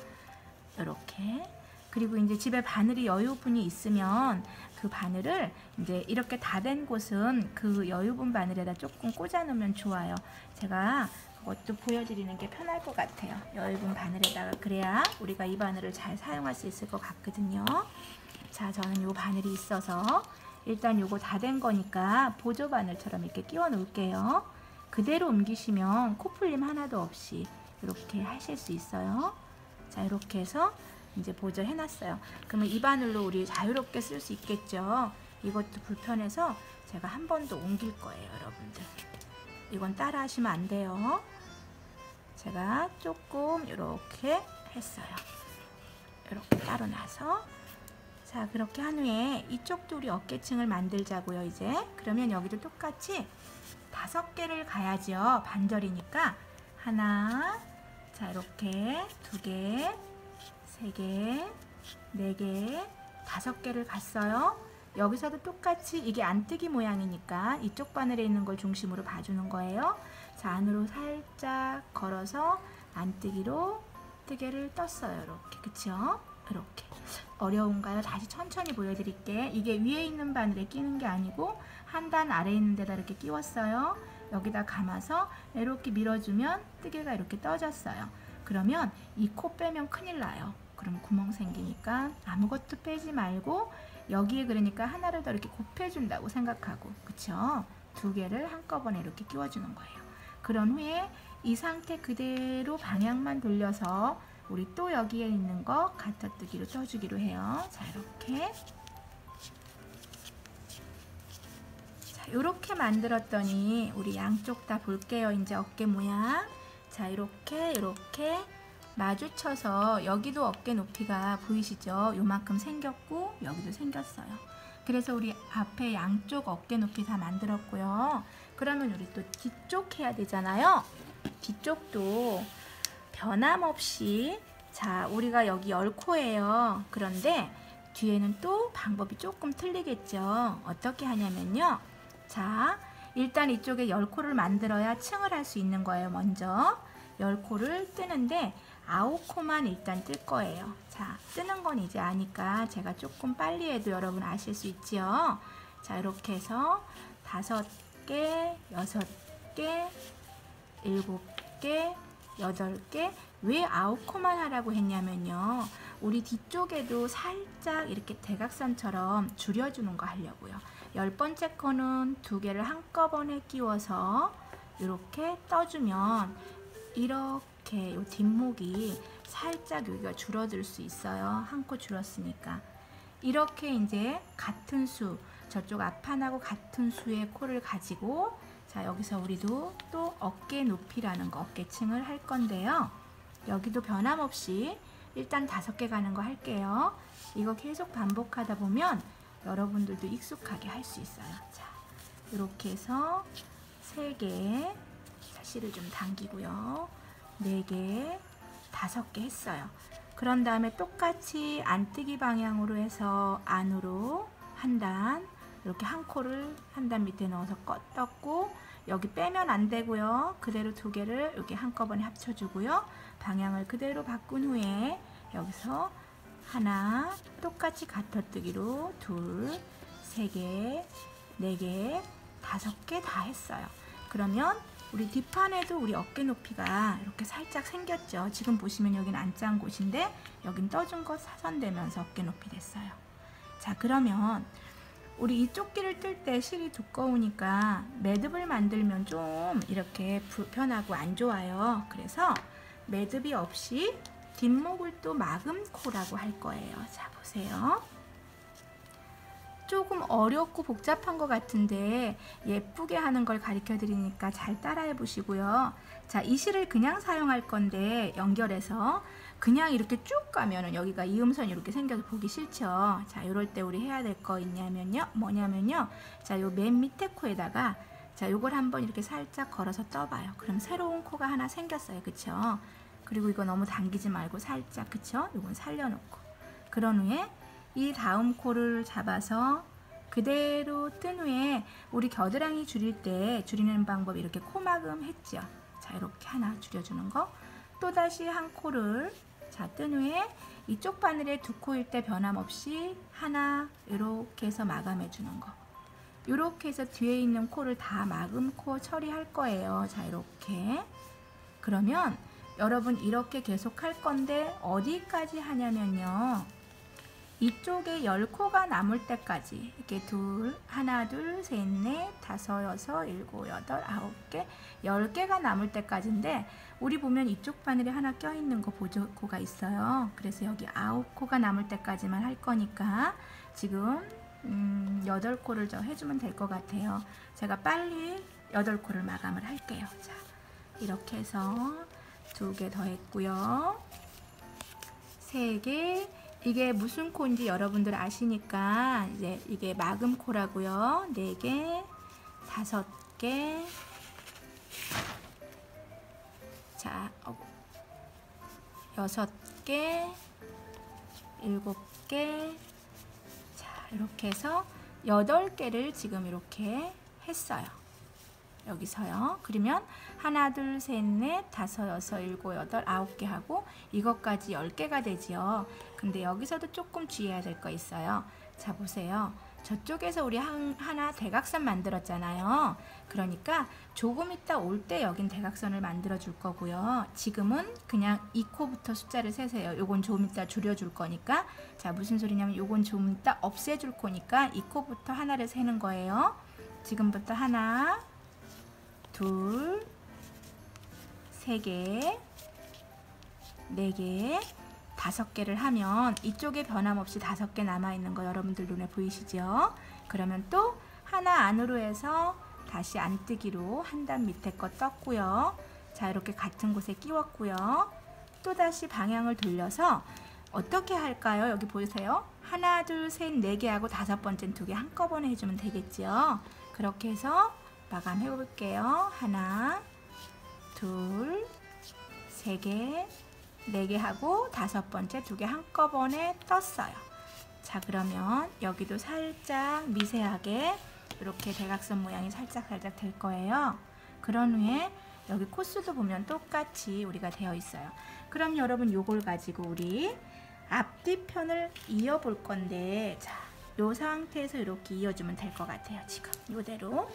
이렇게. 그리고 이제 집에 바늘이 여유분이 있으면 그 바늘을 이제 이렇게 다 된 곳은 그 여유분 바늘에다 조금 꽂아 놓으면 좋아요. 제가 그것도 보여드리는 게 편할 것 같아요. 여유분 바늘에다가, 그래야 우리가 이 바늘을 잘 사용할 수 있을 것 같거든요. 자, 저는 요 바늘이 있어서 일단 요거 다 된 거니까 보조 바늘처럼 이렇게 끼워 놓을게요. 그대로 옮기시면 코풀림 하나도 없이 이렇게 하실 수 있어요. 자, 이렇게 해서 이제 보조 해놨어요. 그러면 이 바늘로 우리 자유롭게 쓸 수 있겠죠. 이것도 불편해서 제가 한 번 더 옮길 거예요, 여러분들. 이건 따라 하시면 안 돼요. 제가 조금 이렇게 했어요. 이렇게 따로 놔서. 자, 그렇게 한 후에 이쪽도 우리 어깨층을 만들자고요, 이제. 그러면 여기도 똑같이 5개를 가야죠. 반절이니까. 하나, 자, 이렇게 2개, 3개, 4개, 5개를 갔어요. 여기서도 똑같이 이게 안뜨기 모양이니까 이쪽 바늘에 있는 걸 중심으로 봐주는 거예요. 자, 안으로 살짝 걸어서 안뜨기로 뜨개를 떴어요. 이렇게, 그쵸? 이렇게. 어려운가요? 다시 천천히 보여드릴게. 이게 위에 있는 바늘에 끼는 게 아니고 한 단 아래에 있는 데다 이렇게 끼웠어요. 여기다 감아서 이렇게 밀어주면 뜨개가 이렇게 떠졌어요. 그러면 이 코 빼면 큰일 나요. 그럼 구멍 생기니까 아무것도 빼지 말고 여기에 그러니까 하나를 더 이렇게 곱해준다고 생각하고, 그쵸? 2개를 한꺼번에 이렇게 끼워주는 거예요. 그런 후에 이 상태 그대로 방향만 돌려서 우리 또 여기에 있는 거 가타뜨기로 떠주기로 해요. 자, 이렇게. 자, 이렇게 만들었더니 우리 양쪽 다 볼게요. 이제 어깨 모양. 자, 이렇게 마주쳐서 여기도 어깨 높이가 보이시죠? 요만큼 생겼고 여기도 생겼어요. 그래서 우리 앞에 양쪽 어깨 높이 다 만들었고요. 그러면 우리 또 뒤쪽 해야 되잖아요. 뒤쪽도 변함없이, 자, 우리가 여기 10코예요. 그런데 뒤에는 또 방법이 조금 틀리겠죠. 어떻게 하냐면요. 자, 일단 이쪽에 10코를 만들어야 층을 할 수 있는 거예요. 먼저 10코를 뜨는데 9코만 일단 뜰 거예요. 자, 뜨는 건 이제 아니까 제가 조금 빨리 해도 여러분 아실 수 있지요. 자, 이렇게 해서 5개, 6개, 7개, 8개. 왜 9코만 하라고 했냐면요. 우리 뒤쪽에도 살짝 이렇게 대각선처럼 줄여주는 거 하려고요. 10번째 코는 2개를 한꺼번에 끼워서 이렇게 떠주면 이렇게 요 뒷목이 살짝 여기가 줄어들 수 있어요. 한 코 줄었으니까. 이렇게 이제 같은 수, 저쪽 앞판하고 같은 수의 코를 가지고, 자, 여기서 우리도 또 어깨 높이라는 거, 어깨층을 할 건데요. 여기도 변함없이 일단 5개 가는 거 할게요. 이거 계속 반복하다 보면 여러분들도 익숙하게 할 수 있어요. 자, 이렇게 해서 3개, 실을 좀 당기고요. 4개, 5개 했어요. 그런 다음에 똑같이 안뜨기 방향으로 해서 안으로 한 단, 이렇게 한 코를 한 단 밑에 넣어서 떴고, 여기 빼면 안 되고요. 그대로 2개를 여기 한꺼번에 합쳐주고요. 방향을 그대로 바꾼 후에 여기서 하나, 똑같이 가터뜨기로 2, 3개, 4개, 5개 다 했어요. 그러면 우리 뒷판에도 우리 어깨 높이가 이렇게 살짝 생겼죠. 지금 보시면 여기는 안 짠 곳인데 여긴 떠준 거 사선되면서 어깨 높이 됐어요. 자, 그러면 우리 이쪽 길을 뜰 때 실이 두꺼우니까 매듭을 만들면 좀 이렇게 불편하고 안 좋아요. 그래서 매듭이 없이 뒷목을 또 마금코라고 할 거예요. 자, 보세요. 조금 어렵고 복잡한 것 같은데 예쁘게 하는 걸 가르쳐 드리니까 잘 따라해 보시고요. 자, 이 실을 그냥 사용할 건데 연결해서, 그냥 이렇게 쭉 가면은 여기가 이음선이 이렇게 생겨서 보기 싫죠. 자, 이럴 때 우리 해야 될 거 있냐면요. 뭐냐면요. 자, 요 맨 밑에 코에다가 자, 요걸 한번 이렇게 살짝 걸어서 떠봐요. 그럼 새로운 코가 하나 생겼어요. 그쵸? 그리고 이거 너무 당기지 말고 살짝, 그쵸? 요건 살려놓고. 그런 후에 이 다음 코를 잡아서 그대로 뜬 후에 우리 겨드랑이 줄일 때 줄이는 방법이 이렇게 코막음 했죠. 자, 이렇게 하나 줄여주는 거. 또다시 한 코를 자, 뜬 후에 이쪽 바늘에 두 코일 때 변함없이 하나 이렇게 해서 마감해 주는 거. 이렇게 해서 뒤에 있는 코를 다 마금 코 처리할 거예요. 자, 이렇게. 그러면 여러분 이렇게 계속 할 건데 어디까지 하냐면요. 이쪽에 10코가 남을 때까지 이렇게 하나, 둘, 셋, 넷, 다섯, 여섯, 일곱, 여덟, 아홉 개, 10개가 남을 때까지인데 우리 보면 이쪽 바늘에 하나 껴있는 거 보조코가 있어요. 그래서 여기 9코가 남을 때까지만 할 거니까 지금 8코를 저 해주면 될 것 같아요. 제가 빨리 8코를 마감을 할게요. 자, 이렇게 해서 2개 더 했고요. 3개. 이게 무슨 코인지 여러분들 아시니까 이제 이게 마금 코라고요. 4개, 5개, 자, 6개, 7개, 자, 이렇게 해서 8개를 지금 이렇게 했어요. 여기서요. 그러면 하나, 둘, 셋, 넷, 다섯, 여섯, 일곱, 여덟, 9개 하고 이것까지 10개가 되지요. 근데 여기서도 조금 주의해야 될 거 있어요. 자, 보세요. 저쪽에서 우리 하나 대각선 만들었잖아요. 그러니까 조금 이따 올 때 여긴 대각선을 만들어 줄 거고요. 지금은 그냥 2코부터 숫자를 세세요. 요건 조금 이따 줄여줄 거니까. 자, 무슨 소리냐면 요건 조금 이따 없애줄 거니까 2코부터 하나를 세는 거예요. 지금부터 하나, 둘, 3개, 4개, 5개를 하면 이쪽에 변함없이 5개 남아있는 거 여러분들 눈에 보이시죠? 그러면 또 하나 안으로 해서 다시 안뜨기로 한 단 밑에 거 떴고요. 자, 이렇게 같은 곳에 끼웠고요. 또 다시 방향을 돌려서 어떻게 할까요? 여기 보이세요? 하나, 둘, 셋, 4개 하고 5번째는 2개 한꺼번에 해주면 되겠죠? 그렇게 해서 마감해 볼게요. 하나, 둘, 3개, 4개 하고 5번째 2개 한꺼번에 떴어요. 자, 그러면 여기도 살짝 미세하게 이렇게 대각선 모양이 살짝 될 거예요. 그런 후에 여기 코스도 보면 똑같이 우리가 되어 있어요. 그럼 여러분 요걸 가지고 우리 앞뒤편을 이어 볼 건데, 자, 요 상태에서 이렇게 이어주면 될 것 같아요. 지금 이대로.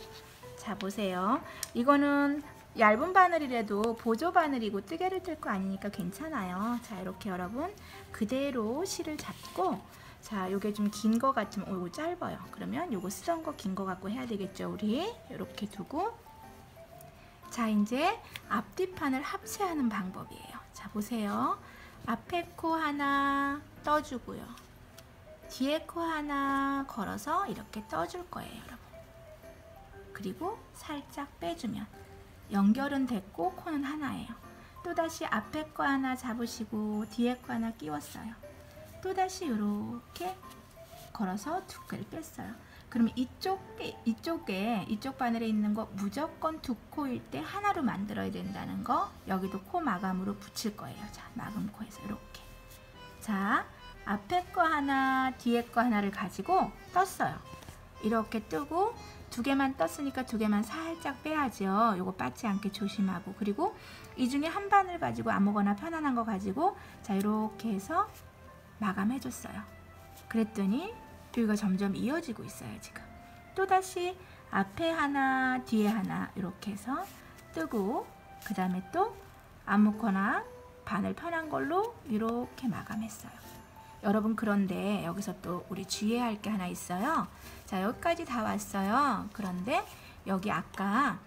자, 보세요. 이거는 얇은 바늘이라도 보조 바늘이고 뜨개를 뜰 거 아니니까 괜찮아요. 자, 이렇게 여러분 그대로 실을 잡고, 자, 요게 좀 긴 거 같으면 이거 짧아요. 그러면 요거 쓰던 거 긴 거 갖고 해야 되겠죠. 우리 이렇게 두고, 자, 이제 앞뒤판을 합체하는 방법이에요. 자, 보세요. 앞에 코 하나 떠주고요. 뒤에 코 하나 걸어서 이렇게 떠줄 거예요, 여러분. 그리고 살짝 빼주면 연결은 됐고 코는 하나예요. 또다시 앞에 거 하나 잡으시고 뒤에 거 하나 끼웠어요. 또다시 이렇게 걸어서 2개를 뺐어요. 그러면 이쪽 바늘에 있는 거 무조건 2코일 때 하나로 만들어야 된다는 거, 여기도 코 마감으로 붙일 거예요. 자, 마감 코에서 이렇게. 자, 앞에 거 하나, 뒤에 거 하나를 가지고 떴어요. 이렇게 뜨고 2개만 떴으니까 2개만 살짝 빼야죠. 요거 빠지 않게 조심하고. 그리고 이 중에 한 바늘 가지고 아무거나 편안한 거 가지고 자, 이렇게 해서 마감해 줬어요. 그랬더니 여기가 점점 이어지고 있어요. 지금 또다시 앞에 하나 뒤에 하나 이렇게 해서 뜨고, 그 다음에 또 아무거나 바늘 편한 걸로 이렇게 마감했어요. 여러분, 그런데 여기서 또 우리 주의해야 할 게 하나 있어요. 자, 여기까지 다 왔어요. 그런데 여기 아까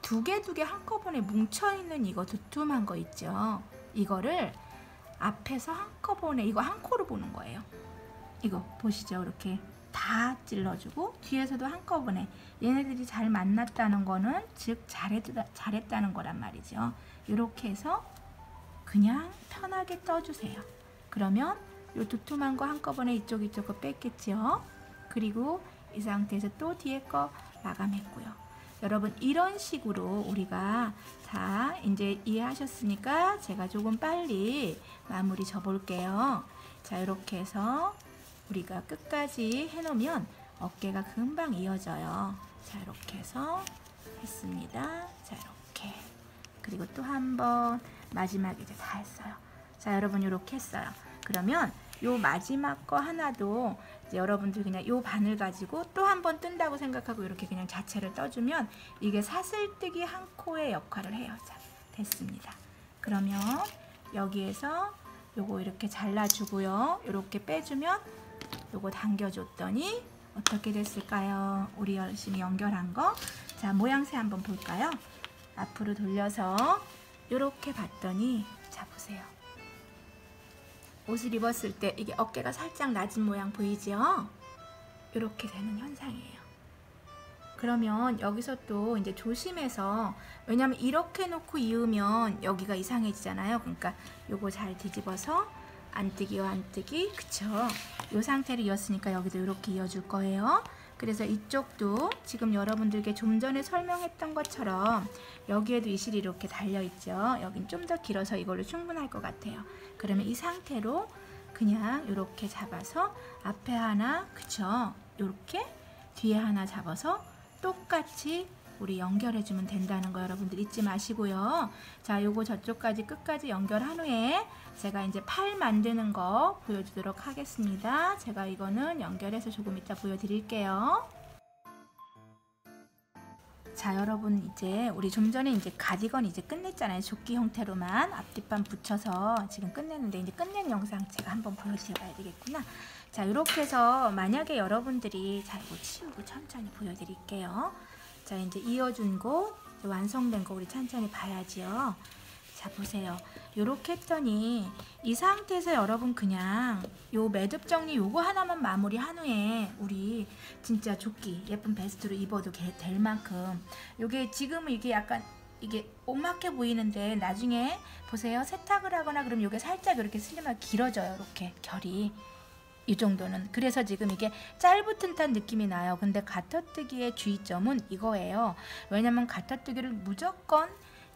2개 한꺼번에 뭉쳐있는 이거 두툼한 거 있죠. 이거를 앞에서 한꺼번에 이거 한 코로 보는 거예요. 이거 보시죠. 이렇게 다 찔러주고 뒤에서도 한꺼번에, 얘네들이 잘 만났다는 거는 즉 잘했다는 거란 말이죠. 이렇게 해서 그냥 편하게 떠주세요. 그러면 요 두툼한 거 한꺼번에 이쪽 거 뺐겠죠. 그리고 이 상태에서 또 뒤에 거 마감했고요. 여러분 이런 식으로 우리가 자 이제 이해하셨으니까 제가 조금 빨리 마무리 져볼게요. 자 이렇게 해서 우리가 끝까지 해놓으면 어깨가 금방 이어져요. 자 이렇게 해서 했습니다. 자 이렇게 그리고 또 한 번 마지막에 이제 다 했어요. 자 여러분 이렇게 했어요. 그러면 요 마지막 거 하나도 이제 여러분들 그냥 요 바늘 가지고 또 한 번 뜬다고 생각하고 이렇게 그냥 자체를 떠주면 이게 사슬뜨기 한 코의 역할을 해요. 자 됐습니다. 그러면 여기에서 요거 이렇게 잘라주고요. 이렇게 빼주면 요거 당겨줬더니 어떻게 됐을까요? 우리 열심히 연결한 거. 자 모양새 한번 볼까요? 앞으로 돌려서 이렇게 봤더니 자 보세요. 옷을 입었을 때 이게 어깨가 살짝 낮은 모양 보이죠? 이렇게 되는 현상이에요. 그러면 여기서 또 이제 조심해서, 왜냐면 이렇게 놓고 이으면 여기가 이상해지잖아요. 그러니까 요거 잘 뒤집어서 안뜨기와 안뜨기, 그쵸? 요 상태로 이었으니까 여기도 이렇게 이어줄 거예요. 그래서 이쪽도 지금 여러분들께 좀 전에 설명했던 것처럼 여기에도 이 실이 이렇게 달려있죠. 여긴 좀 더 길어서 이걸로 충분할 것 같아요. 그러면 이 상태로 그냥 이렇게 잡아서 앞에 하나, 그쵸? 이렇게 뒤에 하나 잡아서 똑같이 우리 연결해주면 된다는 거 여러분들 잊지 마시고요. 자, 요거 저쪽까지 끝까지 연결한 후에 제가 이제 팔 만드는 거 보여주도록 하겠습니다. 제가 이거는 연결해서 조금 이따 보여드릴게요. 자, 여러분 이제 우리 좀 전에 이제 가디건 이제 끝냈잖아요. 조끼 형태로만 앞뒷판 붙여서 지금 끝냈는데 이제 끝낸 영상 제가 한번 보여드려야 되겠구나. 자, 이렇게 해서 만약에 여러분들이, 자, 이거 치우고 천천히 보여드릴게요. 자, 이제 이어준 거, 완성된 거 우리 천천히 봐야지요. 자, 보세요. 요렇게 했더니 이 상태에서 여러분 그냥 요 매듭 정리 요거 하나만 마무리한 후에 우리 진짜 조끼 예쁜 베스트로 입어도 될 만큼, 요게 지금은 이게 약간 이게 오막해 보이는데 나중에 보세요. 세탁을 하거나 그러면 요게 살짝 이렇게 슬림하게 길어져요. 이렇게 결이. 이 정도는. 그래서 지금 이게 짧은 듯한 느낌이 나요. 근데 가터뜨기의 주의점은 이거예요. 왜냐면 가터뜨기를 무조건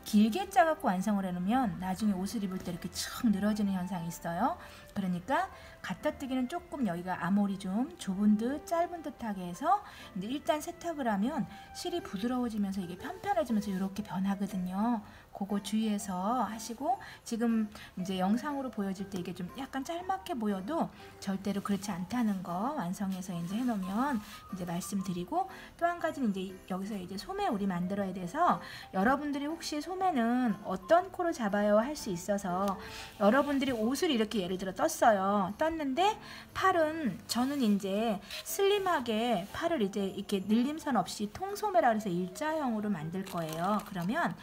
길게 짜갖고 완성을 해놓으면 나중에 옷을 입을 때 이렇게 촥 늘어지는 현상이 있어요. 그러니까 가터뜨기는 조금 여기가 아몰이 좀 좁은 듯 짧은 듯하게 해서 이제 일단 세탁을 하면 실이 부드러워지면서 이게 편편해지면서 이렇게 변하거든요. 그거 주의해서 하시고, 지금 이제 영상으로 보여줄 때 이게 좀 약간 짤막해 보여도 절대로 그렇지 않다는 거 완성해서 이제 해놓으면 이제 말씀드리고, 또 한 가지는 이제 여기서 이제 소매 우리 만들어야 돼서 여러분들이 혹시 소매는 어떤 코로 잡아요 할 수 있어서 여러분들이 옷을 이렇게 예를 들어 떴어요. 떴는데 팔은 저는 이제 슬림하게 팔을 이제 이렇게 늘림선 없이 통소매라 그래서 일자형으로 만들 거예요. 그러면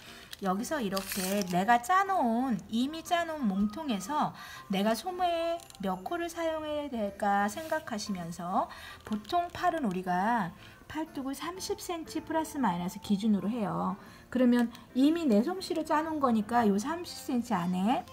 여기서 이렇게 내가 짜놓은, 이미 짜놓은 몸통에서 내가 소매에 몇 코를 사용해야 될까 생각하시면서, 보통 팔은 우리가 팔뚝을 30cm 플러스 마이너스 기준으로 해요. 그러면 이미 내 솜씨로 짜놓은 거니까 요 30cm 안에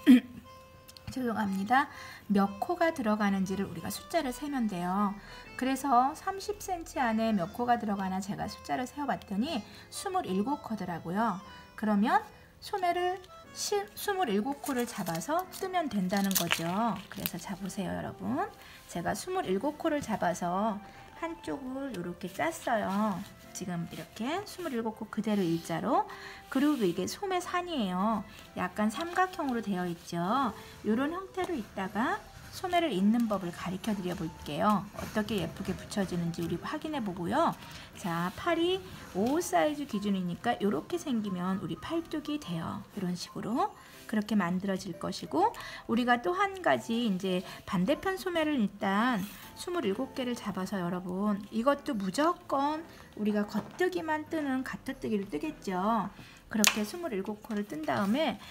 죄송합니다. 몇 코가 들어가는지를 우리가 숫자를 세면 돼요. 그래서 30cm 안에 몇 코가 들어가나 제가 숫자를 세어봤더니 27코더라고요. 그러면 소매를 27코를 잡아서 뜨면 된다는 거죠. 그래서 자 보세요 여러분. 제가 27코를 잡아서 한쪽을 이렇게 짰어요. 지금 이렇게 27코 그대로 일자로. 그리고 이게 소매산이에요. 약간 삼각형으로 되어 있죠. 이런 형태로 있다가 소매를 잇는 법을 가르쳐 드려 볼게요. 어떻게 예쁘게 붙여지는지 우리 확인해 보고요. 자, 팔이 5 사이즈 기준이니까 이렇게 생기면 우리 팔뚝이 돼요. 이런 식으로 그렇게 만들어질 것이고, 우리가 또 한 가지 이제 반대편 소매를 일단 27개를 잡아서 여러분 이것도 무조건 우리가 겉뜨기만 뜨는 가터뜨기를 뜨겠죠. 그렇게 27코를 뜬 다음에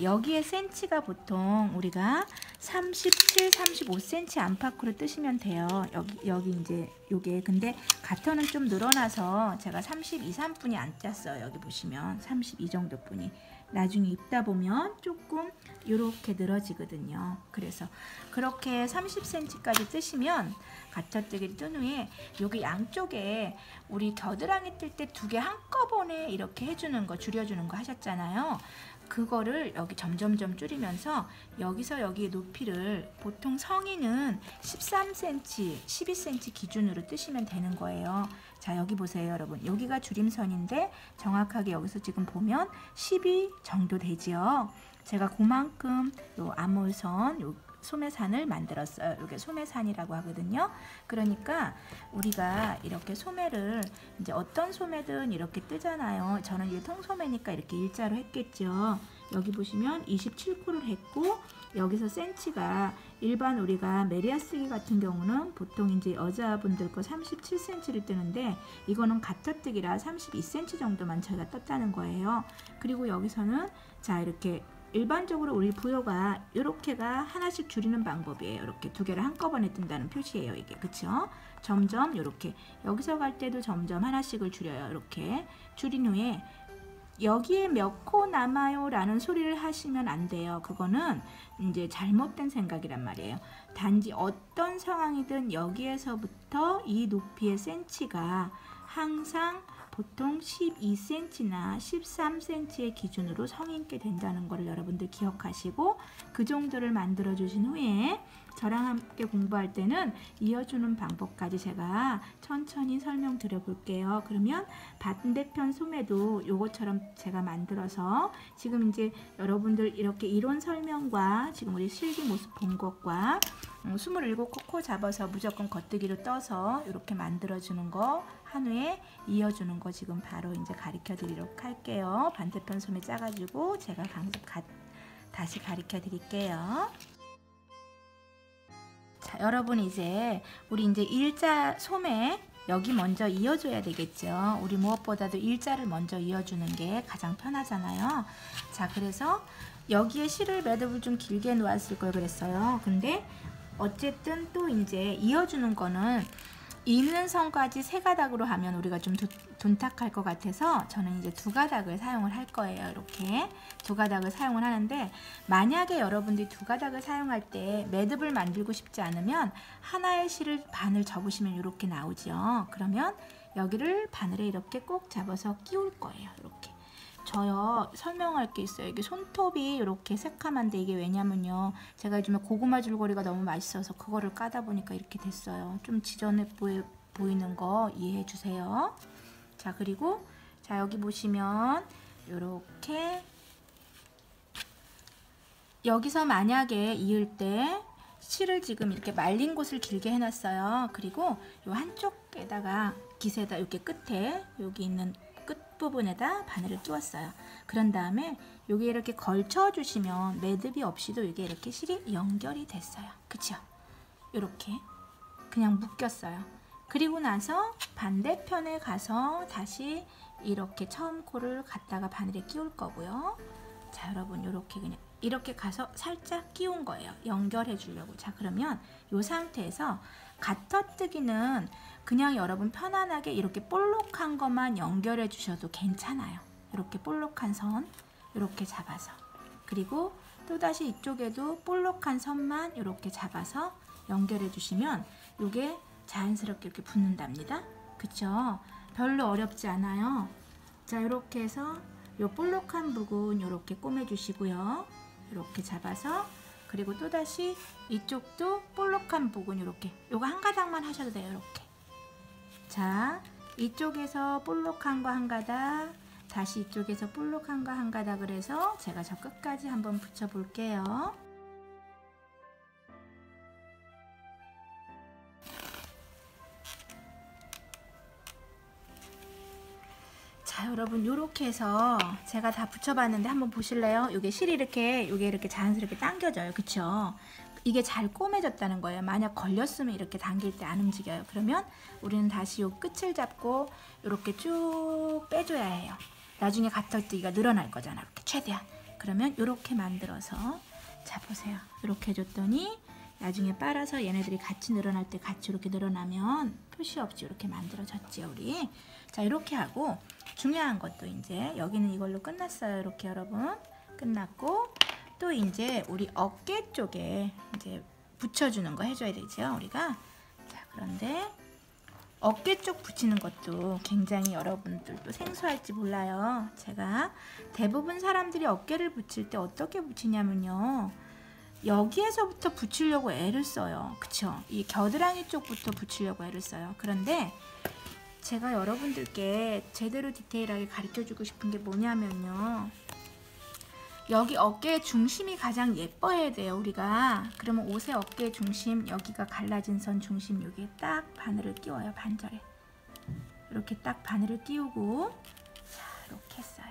여기에 센치가 보통 우리가 37, 35cm 안팎으로 뜨시면 돼요. 여기 이제 요게, 근데 가터는 좀 늘어나서 제가 32, 3분이 안 짰어요. 여기 보시면 32 정도 분이. 나중에 입다 보면 조금 이렇게 늘어지거든요. 그래서 그렇게 30cm까지 뜨시면 가터뜨기를 뜬 후에 여기 양쪽에 우리 겨드랑이 뜰 때 두 개 한꺼번에 이렇게 해주는 거, 줄여주는 거 하셨잖아요. 그거를 여기 점점점 줄이면서 여기서 여기 높이를 보통 성인은 13cm, 12cm 기준으로 뜨시면 되는 거예요. 자, 여기 보세요, 여러분. 여기가 줄임선인데 정확하게 여기서 지금 보면 12 정도 되지요. 제가 그만큼 요 암홀선, 요 소매산을 만들었어요. 이게 소매산이라고 하거든요. 그러니까 우리가 이렇게 소매를 이제 어떤 소매든 이렇게 뜨잖아요. 저는 이게 통소매니까 이렇게 일자로 했겠죠. 여기 보시면 27코를 했고 여기서 센치가 일반 우리가 메리아 쓰기 같은 경우는 보통 이제 여자분들 거 37cm를 뜨는데 이거는 가터뜨기라 32cm 정도만 저희가 떴다는 거예요. 그리고 여기서는 자 이렇게 일반적으로 우리 부여가 이렇게가 하나씩 줄이는 방법이에요. 이렇게 두 개를 한꺼번에 뜬다는 표시예요. 이게 그쵸? 점점 이렇게 여기서 갈 때도 점점 하나씩을 줄여요. 이렇게 줄인 후에 여기에 몇 코 남아요 라는 소리를 하시면 안 돼요. 그거는 이제 잘못된 생각이란 말이에요. 단지 어떤 상황이든 여기에서부터 이 높이의 센치가 항상 보통 12cm나 13cm의 기준으로 성인께 된다는 걸 여러분들 기억하시고 그 정도를 만들어 주신 후에 저랑 함께 공부할 때는 이어주는 방법까지 제가 천천히 설명드려 볼게요. 그러면 반대편 소매도 요것처럼 제가 만들어서 지금 이제 여러분들 이렇게 이론 설명과 지금 우리 실기 모습 본 것과 27코 잡아서 무조건 겉뜨기로 떠서 이렇게 만들어주는 거 한 후에 이어주는 거 지금 바로 이제 가르쳐 드리도록 할게요. 반대편 소매 짜가지고 제가 다시 가르쳐 드릴게요. 자, 여러분 이제 우리 이제 일자 소매 여기 먼저 이어줘야 되겠죠. 우리 무엇보다도 일자를 먼저 이어주는 게 가장 편하잖아요. 자, 그래서 여기에 실을 매듭을 좀 길게 놓았을 걸 그랬어요. 근데 어쨌든 또 이제 이어주는 거는 있는 선까지 세 가닥으로 하면 우리가 좀 둔탁할 것 같아서 저는 이제 두 가닥을 사용을 할 거예요. 이렇게 두 가닥을 사용을 하는데 만약에 여러분들이 두 가닥을 사용할 때 매듭을 만들고 싶지 않으면 하나의 실을 바늘 접으시면 이렇게 나오죠. 그러면 여기를 바늘에 이렇게 꼭 잡아서 끼울 거예요. 이렇게. 저요 설명할 게 있어요. 이게 손톱이 이렇게 새카만데 이게 왜냐면요 제가 요즘에 고구마 줄거리가 너무 맛있어서 그거를 까다 보니까 이렇게 됐어요. 좀 지저분해 보이는 거 이해해 주세요. 자, 그리고 자 여기 보시면 이렇게 여기서 만약에 이을 때 실을 지금 이렇게 말린 곳을 길게 해놨어요. 그리고 요 한쪽에다가 깃에다 이렇게 끝에 여기 있는 끝부분에다 바늘을 끼웠어요. 그런 다음에 여기 이렇게 걸쳐 주시면 매듭이 없이도 이게 이렇게 실이 연결이 됐어요. 그쵸? 이렇게 그냥 묶였어요. 그리고 나서 반대편에 가서 다시 이렇게 처음 코를 갖다가 바늘에 끼울 거고요. 자, 여러분 이렇게 그냥 이렇게 가서 살짝 끼운 거예요. 연결해 주려고. 자, 그러면 이 상태에서 가터뜨기는 그냥 여러분 편안하게 이렇게 볼록한 것만 연결해 주셔도 괜찮아요. 이렇게 볼록한 선 이렇게 잡아서 그리고 또다시 이쪽에도 볼록한 선만 이렇게 잡아서 연결해 주시면 이게 자연스럽게 이렇게 붙는답니다. 그쵸? 별로 어렵지 않아요. 자, 이렇게 해서 요 볼록한 부분 이렇게 꼬매 주시고요. 이렇게 잡아서 그리고 또다시 이쪽도 볼록한 부분 이렇게 요거 한 가닥만 하셔도 돼요. 이렇게. 자, 이쪽에서 볼록한 거 한 가닥 다시 이쪽에서 볼록한 거 한 가닥을 해서 제가 저 끝까지 한번 붙여 볼게요. 자, 여러분 이렇게 해서 제가 다 붙여봤는데 한번 보실래요? 요게 실이 이렇게 요게 이렇게 자연스럽게 당겨져요. 그쵸? 이게 잘 꼬매졌다는 거예요. 만약 걸렸으면 이렇게 당길 때 안 움직여요. 그러면 우리는 다시 요 끝을 잡고 이렇게 쭉 빼줘야 해요. 나중에 가터뜨기가 늘어날 거잖아. 이렇게 최대한. 그러면 이렇게 만들어서 자 보세요. 이렇게 해줬더니 나중에 빨아서 얘네들이 같이 늘어날 때 같이 이렇게 늘어나면 표시 없이 이렇게 만들어졌지요. 우리. 자, 이렇게 하고 중요한 것도 이제 여기는 이걸로 끝났어요. 이렇게 여러분 끝났고, 또 이제 우리 어깨 쪽에 이제 붙여주는 거 해줘야 되죠, 우리가. 자, 그런데 어깨 쪽 붙이는 것도 굉장히 여러분들도 생소할지 몰라요. 제가 대부분 사람들이 어깨를 붙일 때 어떻게 붙이냐면요, 여기에서부터 붙이려고 애를 써요. 그쵸? 이 겨드랑이 쪽부터 붙이려고 애를 써요. 그런데 제가 여러분들께 제대로 디테일하게 가르쳐주고 싶은 게 뭐냐면요, 여기 어깨의 중심이 가장 예뻐야 돼요, 우리가. 그러면 옷의 어깨의 중심, 여기가 갈라진 선 중심, 여기에 딱 바늘을 끼워요. 반절에 이렇게 딱 바늘을 끼우고, 자, 이렇게 했어요.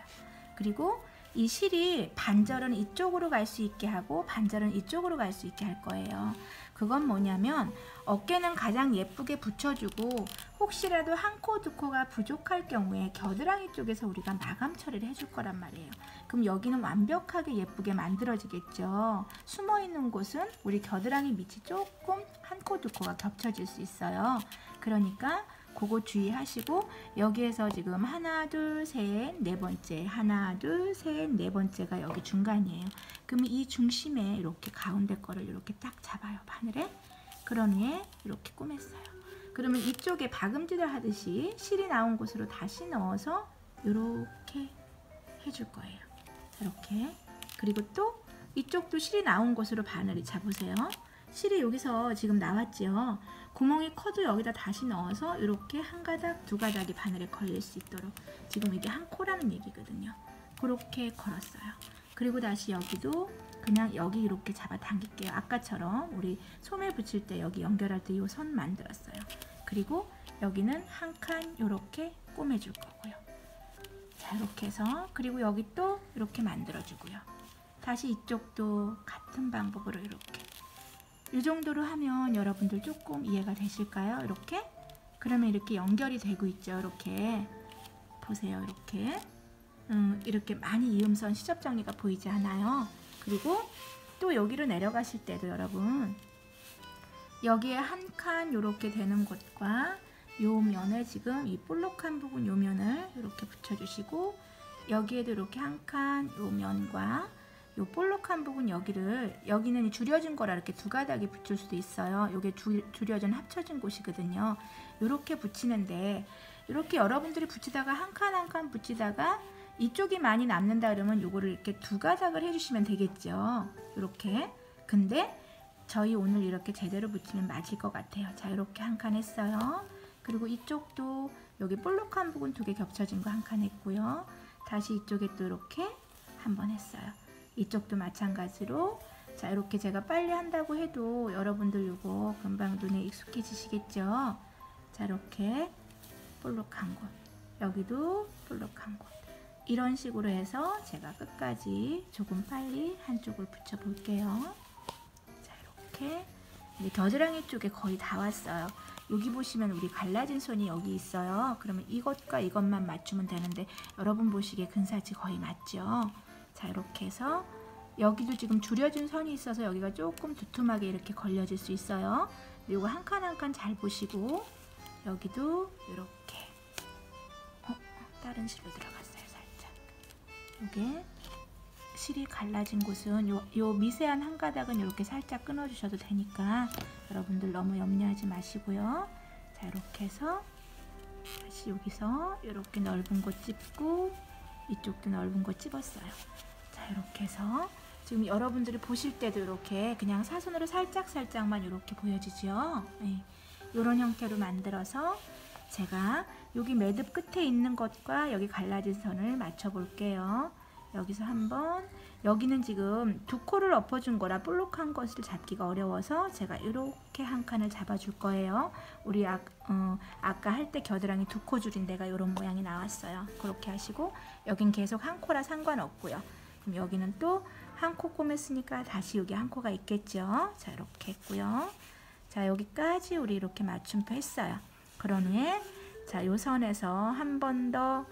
그리고 이 실이 반절은 이쪽으로 갈 수 있게 하고 반절은 이쪽으로 갈 수 있게 할 거예요. 그건 뭐냐면 어깨는 가장 예쁘게 붙여주고, 혹시라도 한 코 두 코가 부족할 경우에 겨드랑이 쪽에서 우리가 마감 처리를 해줄 거란 말이에요. 그럼 여기는 완벽하게 예쁘게 만들어지겠죠. 숨어있는 곳은 우리 겨드랑이 밑이 조금 한 코 두 코가 겹쳐질 수 있어요. 그러니까 그거 주의하시고, 여기에서 지금 하나 둘 셋 네 번째, 하나 둘 셋 네 번째가 여기 중간이에요. 그럼 이 중심에 이렇게 가운데 거를 이렇게 딱 잡아요, 바늘에. 그런 후에 이렇게 꼬맸어요. 그러면 이쪽에 박음질을 하듯이 실이 나온 곳으로 다시 넣어서 이렇게 해줄 거예요. 이렇게. 그리고 또 이쪽도 실이 나온 곳으로 바늘이, 잡으세요. 실이 여기서 지금 나왔죠. 구멍이 커도 여기다 다시 넣어서 이렇게 한 가닥 두 가닥이 바늘에 걸릴 수 있도록, 지금 이게 한 코라는 얘기거든요. 그렇게 걸었어요. 그리고 다시 여기도 그냥 여기 이렇게 잡아 당길게요. 아까처럼 우리 소매 붙일 때 여기 연결할 때 이 선 만들었어요. 그리고 여기는 한 칸 이렇게 꼬매줄 거고요. 자, 이렇게 해서, 그리고 여기 또 이렇게 만들어주고요. 다시 이쪽도 같은 방법으로 이렇게. 이 정도로 하면 여러분들 조금 이해가 되실까요? 이렇게. 그러면 이렇게 연결이 되고 있죠. 이렇게 보세요. 이렇게 이렇게 많이 이음선 시접 정리가 보이지 않아요? 그리고 또 여기로 내려가실 때도 여러분, 여기에 한 칸 이렇게 되는 곳과 요 면에 지금 이 볼록한 부분, 요 면을 이렇게 붙여주시고, 여기에도 이렇게 한 칸 요 면과 요 볼록한 부분, 여기는 줄여진 거라 이렇게 두 가닥이 붙일 수도 있어요. 요게 줄여진 합쳐진 곳이거든요. 이렇게 붙이는데, 이렇게 여러분들이 붙이다가 한 칸 한 칸 붙이다가 이쪽이 많이 남는다 그러면 요거를 이렇게 두 가닥을 해주시면 되겠죠. 이렇게. 근데 저희 오늘 이렇게 제대로 붙이면 맞을 것 같아요. 자, 이렇게 한 칸 했어요. 그리고 이쪽도 여기 볼록한 부분 두 개 겹쳐진 거 한 칸 했고요. 다시 이쪽에 또 이렇게 한 번 했어요. 이쪽도 마찬가지로. 자, 이렇게 제가 빨리 한다고 해도 여러분들 요거 금방 눈에 익숙해지시겠죠. 자, 이렇게 볼록한 곳, 여기도 볼록한 곳, 이런 식으로 해서 제가 끝까지 조금 빨리 한쪽을 붙여 볼게요. 자, 이렇게 이제 겨드랑이 쪽에 거의 다 왔어요. 여기 보시면 우리 갈라진 선이 여기 있어요. 그러면 이것과 이것만 맞추면 되는데 여러분 보시기에 근사치 거의 맞죠. 자, 이렇게 해서 여기도 지금 줄여진 선이 있어서 여기가 조금 두툼하게 이렇게 걸려질 수 있어요. 이거 한 칸 한 칸 잘 보시고, 여기도 이렇게 다른 실로 들어갔어요. 살짝. 이게 실이 갈라진 곳은 요 미세한 한 가닥은 이렇게 살짝 끊어 주셔도 되니까 여러분들 너무 염려하지 마시고요. 자, 이렇게 해서 다시 여기서 이렇게 넓은 곳 찝고, 이쪽도 넓은 곳 찝었어요. 자, 이렇게 해서 지금 여러분들이 보실 때도 이렇게 그냥 사선으로 살짝만 이렇게 보여지죠. 네. 이런 형태로 만들어서 제가 여기 매듭 끝에 있는 것과 여기 갈라진 선을 맞춰 볼게요. 여기서 한번, 여기는 지금 두 코를 엎어준 거라 볼록한 것을 잡기가 어려워서 제가 이렇게 한 칸을 잡아줄 거예요. 우리 아까 할 때 겨드랑이 두 코 줄인 데가 이런 모양이 나왔어요. 그렇게 하시고, 여긴 계속 한 코라 상관없고요. 그럼 여기는 또 한 코 꼬맸으니까 다시 여기 한 코가 있겠죠. 자, 이렇게 했고요. 자, 여기까지 우리 이렇게 맞춤표 했어요. 그런 후에 자, 요 선에서 한 번 더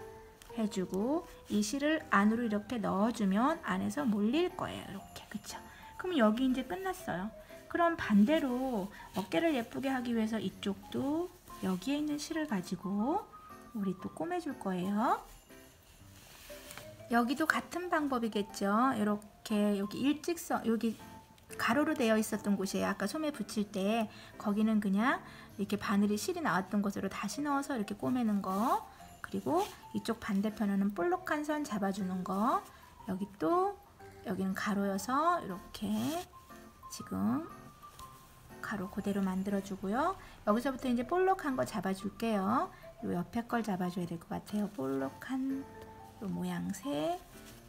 해주고, 이 실을 안으로 이렇게 넣어주면 안에서 몰릴 거예요. 이렇게. 그쵸? 그럼 여기 이제 끝났어요. 그럼 반대로 어깨를 예쁘게 하기 위해서 이쪽도 여기에 있는 실을 가지고 우리 또 꼬매줄 거예요. 여기도 같은 방법이겠죠. 이렇게 여기 일직선, 여기 가로로 되어 있었던 곳이에요. 아까 소매 붙일 때 거기는 그냥 이렇게 바늘이 실이 나왔던 곳으로 다시 넣어서 이렇게 꼬매는 거, 그리고 이쪽 반대편에는 볼록한 선 잡아주는 거, 여기 또 여기는 가로여서 이렇게 지금 가로 그대로 만들어주고요. 여기서부터 이제 볼록한 거 잡아줄게요. 요 옆에 걸 잡아줘야 될 것 같아요. 볼록한 요 모양새,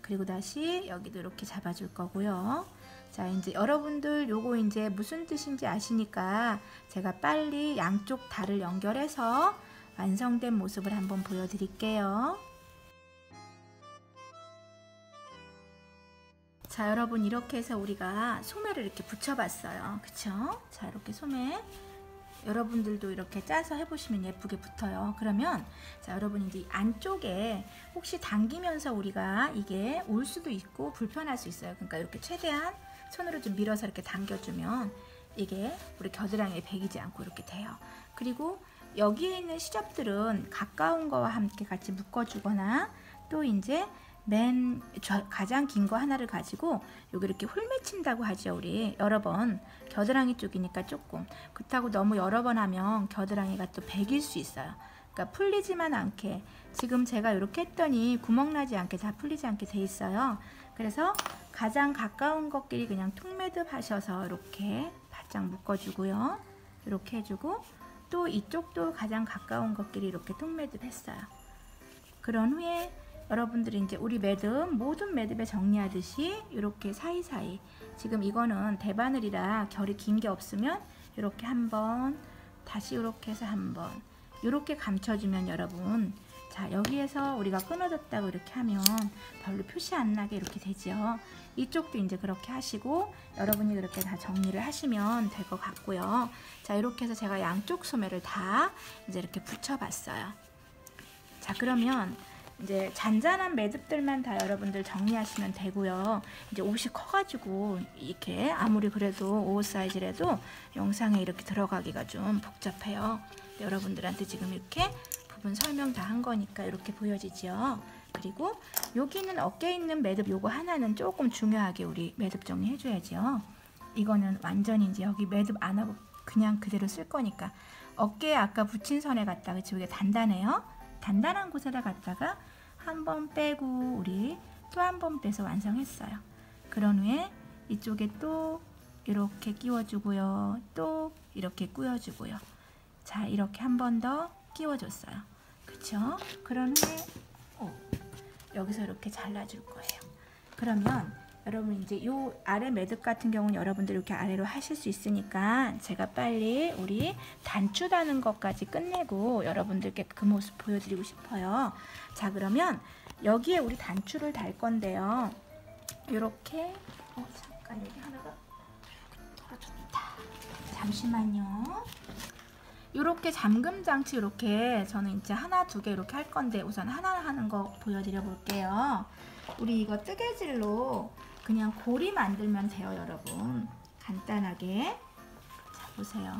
그리고 다시 여기도 이렇게 잡아줄 거고요. 자, 이제 여러분들 요거 이제 무슨 뜻인지 아시니까 제가 빨리 양쪽 달을 연결해서 완성된 모습을 한번 보여드릴게요. 자, 여러분 이렇게 해서 우리가 소매를 이렇게 붙여봤어요. 그쵸? 자, 이렇게 소매 여러분들도 이렇게 짜서 해보시면 예쁘게 붙어요. 그러면 자, 여러분 이제 안쪽에 혹시 당기면서 우리가 이게 올 수도 있고 불편할 수 있어요. 그러니까 이렇게 최대한 손으로 좀 밀어서 이렇게 당겨주면 이게 우리 겨드랑이에 배기지 않고 이렇게 돼요. 그리고 여기에 있는 시접들은 가까운 거와 함께 같이 묶어주거나, 또 이제 가장 긴 거 하나를 가지고 여기 이렇게 홀맺힌다고 하죠. 우리 여러 번, 겨드랑이 쪽이니까 조금, 그렇다고 너무 여러 번 하면 겨드랑이가 또 배길 수 있어요. 그러니까 풀리지만 않게, 지금 제가 이렇게 했더니 구멍 나지 않게 다 풀리지 않게 돼 있어요. 그래서 가장 가까운 것끼리 그냥 톡매듭 하셔서 이렇게 바짝 묶어주고요. 이렇게 해주고, 또 이쪽도 가장 가까운 것끼리 이렇게 톡매듭 했어요. 그런 후에 여러분들이 이제 우리 매듭, 모든 매듭에 정리하듯이 이렇게 사이사이, 지금 이거는 대바늘이라 결이 긴 게 없으면 이렇게 한번, 다시 이렇게 해서 한번, 이렇게 감춰주면 여러분, 자, 여기에서 우리가 끊어졌다고 이렇게 하면 별로 표시 안 나게 이렇게 되죠. 이쪽도 이제 그렇게 하시고 여러분이 그렇게 다 정리를 하시면 될 것 같고요. 자, 이렇게 해서 제가 양쪽 소매를 다 이제 이렇게 붙여봤어요. 자, 그러면 이제 잔잔한 매듭들만 다 여러분들 정리하시면 되고요. 이제 옷이 커가지고 이렇게 아무리 그래도 옷 사이즈라도 영상에 이렇게 들어가기가 좀 복잡해요. 여러분들한테 지금 이렇게 부분 설명 다 한 거니까 이렇게 보여지죠. 그리고 여기 있는 어깨에 있는 매듭 요거 하나는 조금 중요하게 우리 매듭 정리 해줘야죠. 이거는 완전히 이제 여기 매듭 안 하고 그냥 그대로 쓸 거니까, 어깨에 아까 붙인 선에 갖다가 지금 이게 단단해요. 단단한 곳에다 갖다가 한 번 빼고 우리 또 한 번 빼서 완성했어요. 그런 후에 이쪽에 또 이렇게 끼워주고요. 또 이렇게 끼워주고요. 자, 이렇게 한 번 더 끼워줬어요. 그쵸? 그런 후에 여기서 이렇게 잘라줄 거예요. 그러면 여러분 이제 요 아래 매듭 같은 경우는 여러분들 이렇게 아래로 하실 수 있으니까 제가 빨리 우리 단추 다는 것까지 끝내고 여러분들께 그 모습 보여드리고 싶어요. 자, 그러면 여기에 우리 단추를 달 건데요. 이렇게 잠깐 여기 하나가 떨어졌다. 잠시만요. 이렇게 잠금 장치, 이렇게 저는 이제 하나 두 개 이렇게 할 건데 우선 하나 하는 거 보여드려 볼게요. 우리 이거 뜨개질로 그냥 고리 만들면 돼요, 여러분. 간단하게. 자, 보세요.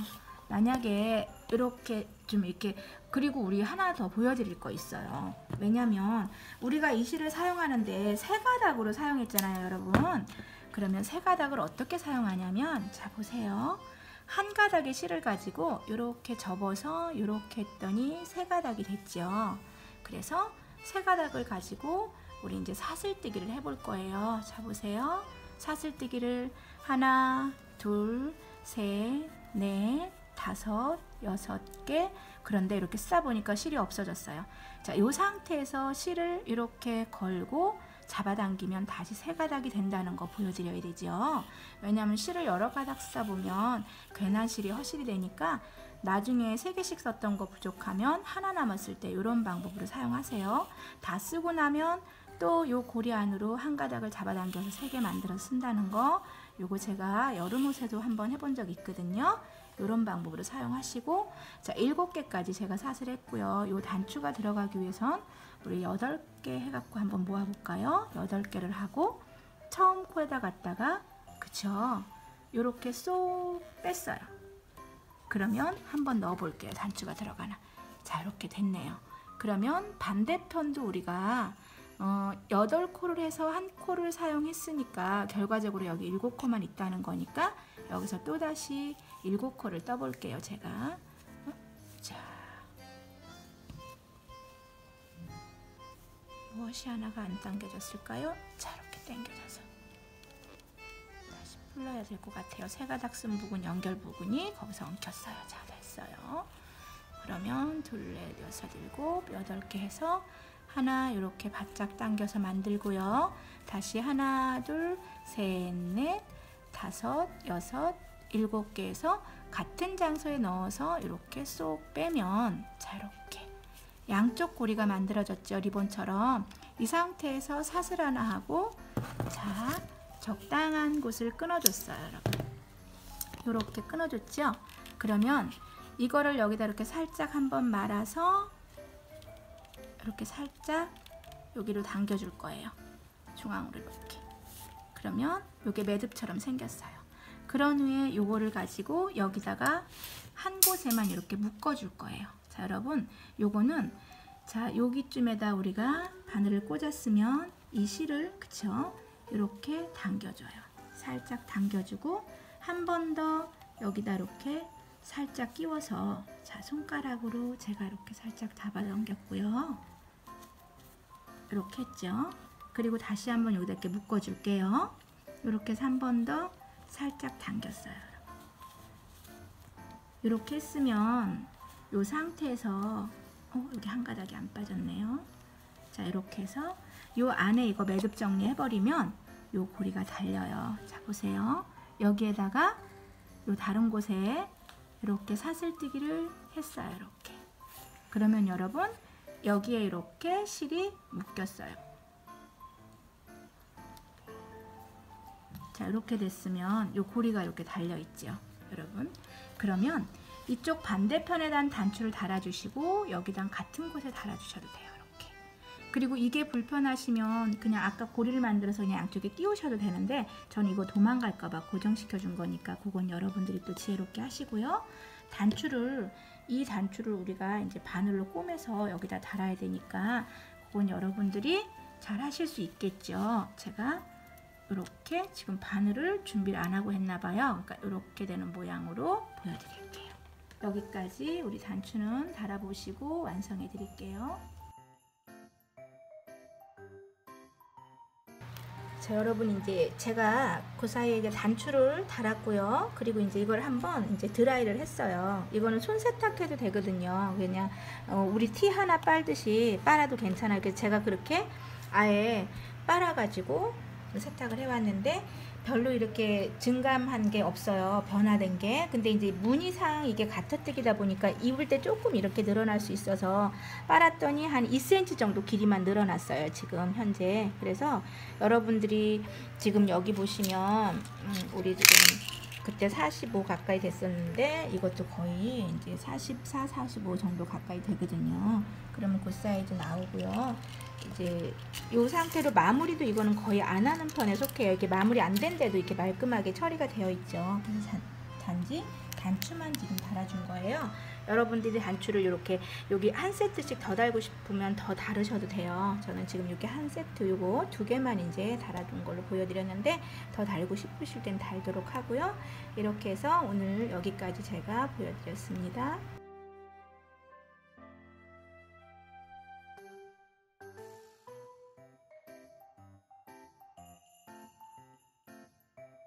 만약에 이렇게 좀 이렇게, 그리고 우리 하나 더 보여드릴 거 있어요. 왜냐면 우리가 이 실을 사용하는데 세 가닥으로 사용했잖아요, 여러분. 그러면 세 가닥을 어떻게 사용하냐면, 자, 보세요. 한 가닥의 실을 가지고 이렇게 접어서 이렇게 했더니 세 가닥이 됐죠. 그래서 세 가닥을 가지고 우리 이제 사슬뜨기를 해볼 거예요. 자, 보세요. 사슬뜨기를 하나, 둘, 셋, 넷, 다섯, 여섯 개. 그런데 이렇게 쓰다 보니까 실이 없어졌어요. 자, 이 상태에서 실을 이렇게 걸고 잡아당기면 다시 세 가닥이 된다는 거 보여드려야 되죠. 왜냐하면 실을 여러 가닥 쓰다 보면 괜한 실이 허실이 되니까 나중에 3개씩 썼던 거 부족하면 하나 남았을 때 이런 방법으로 사용하세요. 다 쓰고 나면 또 요 고리 안으로 한 가닥을 잡아당겨서 3개 만들어 쓴다는 거, 요거 제가 여름옷에도 한번 해본 적 있거든요. 이런 방법으로 사용하시고, 자, 7개까지 제가 사슬 했고요. 요 단추가 들어가기 위해선 우리 8개 해갖고 한번 모아볼까요? 8개를 하고 처음 코에다 갖다가, 그쵸? 요렇게 쏙 뺐어요. 그러면 한번 넣어볼게요. 단추가 들어가나. 자, 이렇게 됐네요. 그러면 반대편도 우리가 8코를 해서 한 코를 사용했으니까 결과적으로 여기 7코만 있다는 거니까 여기서 또다시 7코를 떠볼게요. 제가 자, 무엇이 하나가 안 당겨졌을까요? 자, 이렇게 당겨져서 다시 풀러야 될 것 같아요. 세 가닥 쓴 부분, 연결 부분이 거기서 엉켰어요. 자, 됐어요. 그러면 둘, 넷, 여섯, 일곱, 8개 해서 하나 이렇게 바짝 당겨서 만들고요. 다시 하나, 둘, 셋, 넷, 다섯, 여섯, 7개 해서 같은 장소에 넣어서 이렇게 쏙 빼면 자, 이렇게 양쪽 고리가 만들어졌죠. 리본처럼. 이 상태에서 사슬 하나 하고 자, 적당한 곳을 끊어줬어요. 여러분. 이렇게 끊어줬죠. 그러면 이거를 여기다 이렇게 살짝 한번 말아서 이렇게 살짝 여기로 당겨줄 거예요. 중앙으로 이렇게. 그러면 이게 매듭처럼 생겼어요. 그런 후에 요거를 가지고 여기다가 한 곳에만 이렇게 묶어줄 거예요. 자, 여러분, 요거는 자, 여기쯤에다 우리가 바늘을 꽂았으면 이 실을 그쵸? 이렇게 당겨줘요. 살짝 당겨주고 한 번 더 여기다 이렇게 살짝 끼워서 자, 손가락으로 제가 이렇게 살짝 잡아 당겼고요. 이렇게 했죠. 그리고 다시 한번 여기다 이렇게 묶어 줄게요. 이렇게 해서 한 번 더 살짝 당겼어요. 이렇게 했으면 이 상태에서 여기 한 가닥이 안 빠졌네요. 자, 이렇게 해서 이 안에 이거 매듭 정리해 버리면 이 고리가 달려요. 자, 보세요. 여기에다가 이 다른 곳에 이렇게 사슬뜨기를 했어요. 이렇게. 그러면 여러분 여기에 이렇게 실이 묶였어요. 자, 이렇게 됐으면 이 고리가 이렇게 달려 있죠. 여러분. 그러면 이쪽 반대편에다 단추를 달아주시고 여기다 같은 곳에 달아주셔도 돼요. 이렇게. 그리고 이게 불편하시면 그냥 아까 고리를 만들어서 그냥 양쪽에 띄우셔도 되는데 전 이거 도망갈까봐 고정시켜 준 거니까 그건 여러분들이 또 지혜롭게 하시고요. 이 단추를 우리가 이제 바늘로 꼬매서 여기다 달아야 되니까 그건 여러분들이 잘 하실 수 있겠죠. 제가 이렇게 지금 바늘을 준비를 안 하고 했나 봐요. 그러니까 이렇게 되는 모양으로 보여드릴게요. 여기까지 우리 단추는 달아보시고 완성해 드릴게요. 자, 여러분 이제 제가 그 사이에 이제 단추를 달았고요. 그리고 이제 이걸 한번 이제 드라이를 했어요. 이거는 손 세탁해도 되거든요. 그냥 우리 티 하나 빨듯이 빨아도 괜찮아요. 그래서 제가 그렇게 아예 빨아가지고 세탁을 해왔는데 별로 이렇게 증감한 게 없어요. 변화된 게. 근데 이제 무늬상 이게 가터뜨기다 보니까 입을 때 조금 이렇게 늘어날 수 있어서 빨았더니 한 2cm 정도 길이만 늘어났어요. 지금 현재. 그래서 여러분들이 지금 여기 보시면 우리 지금 그때 45 가까이 됐었는데 이것도 거의 이제 44, 45 정도 가까이 되거든요. 그러면 그 사이즈 나오고요. 이제 이 상태로 마무리도 이거는 거의 안 하는 편에 속해요. 이렇게 마무리 안 된데도 이렇게 말끔하게 처리가 되어 있죠. 그래서 단지 단추만 지금 달아준 거예요. 여러분들이 단추를 이렇게 여기 한 세트씩 더 달고 싶으면 더 다르셔도 돼요. 저는 지금 이렇게 한 세트 요거 2개만 이제 달아둔 걸로 보여드렸는데 더 달고 싶으실 땐 달도록 하고요. 이렇게 해서 오늘 여기까지 제가 보여드렸습니다.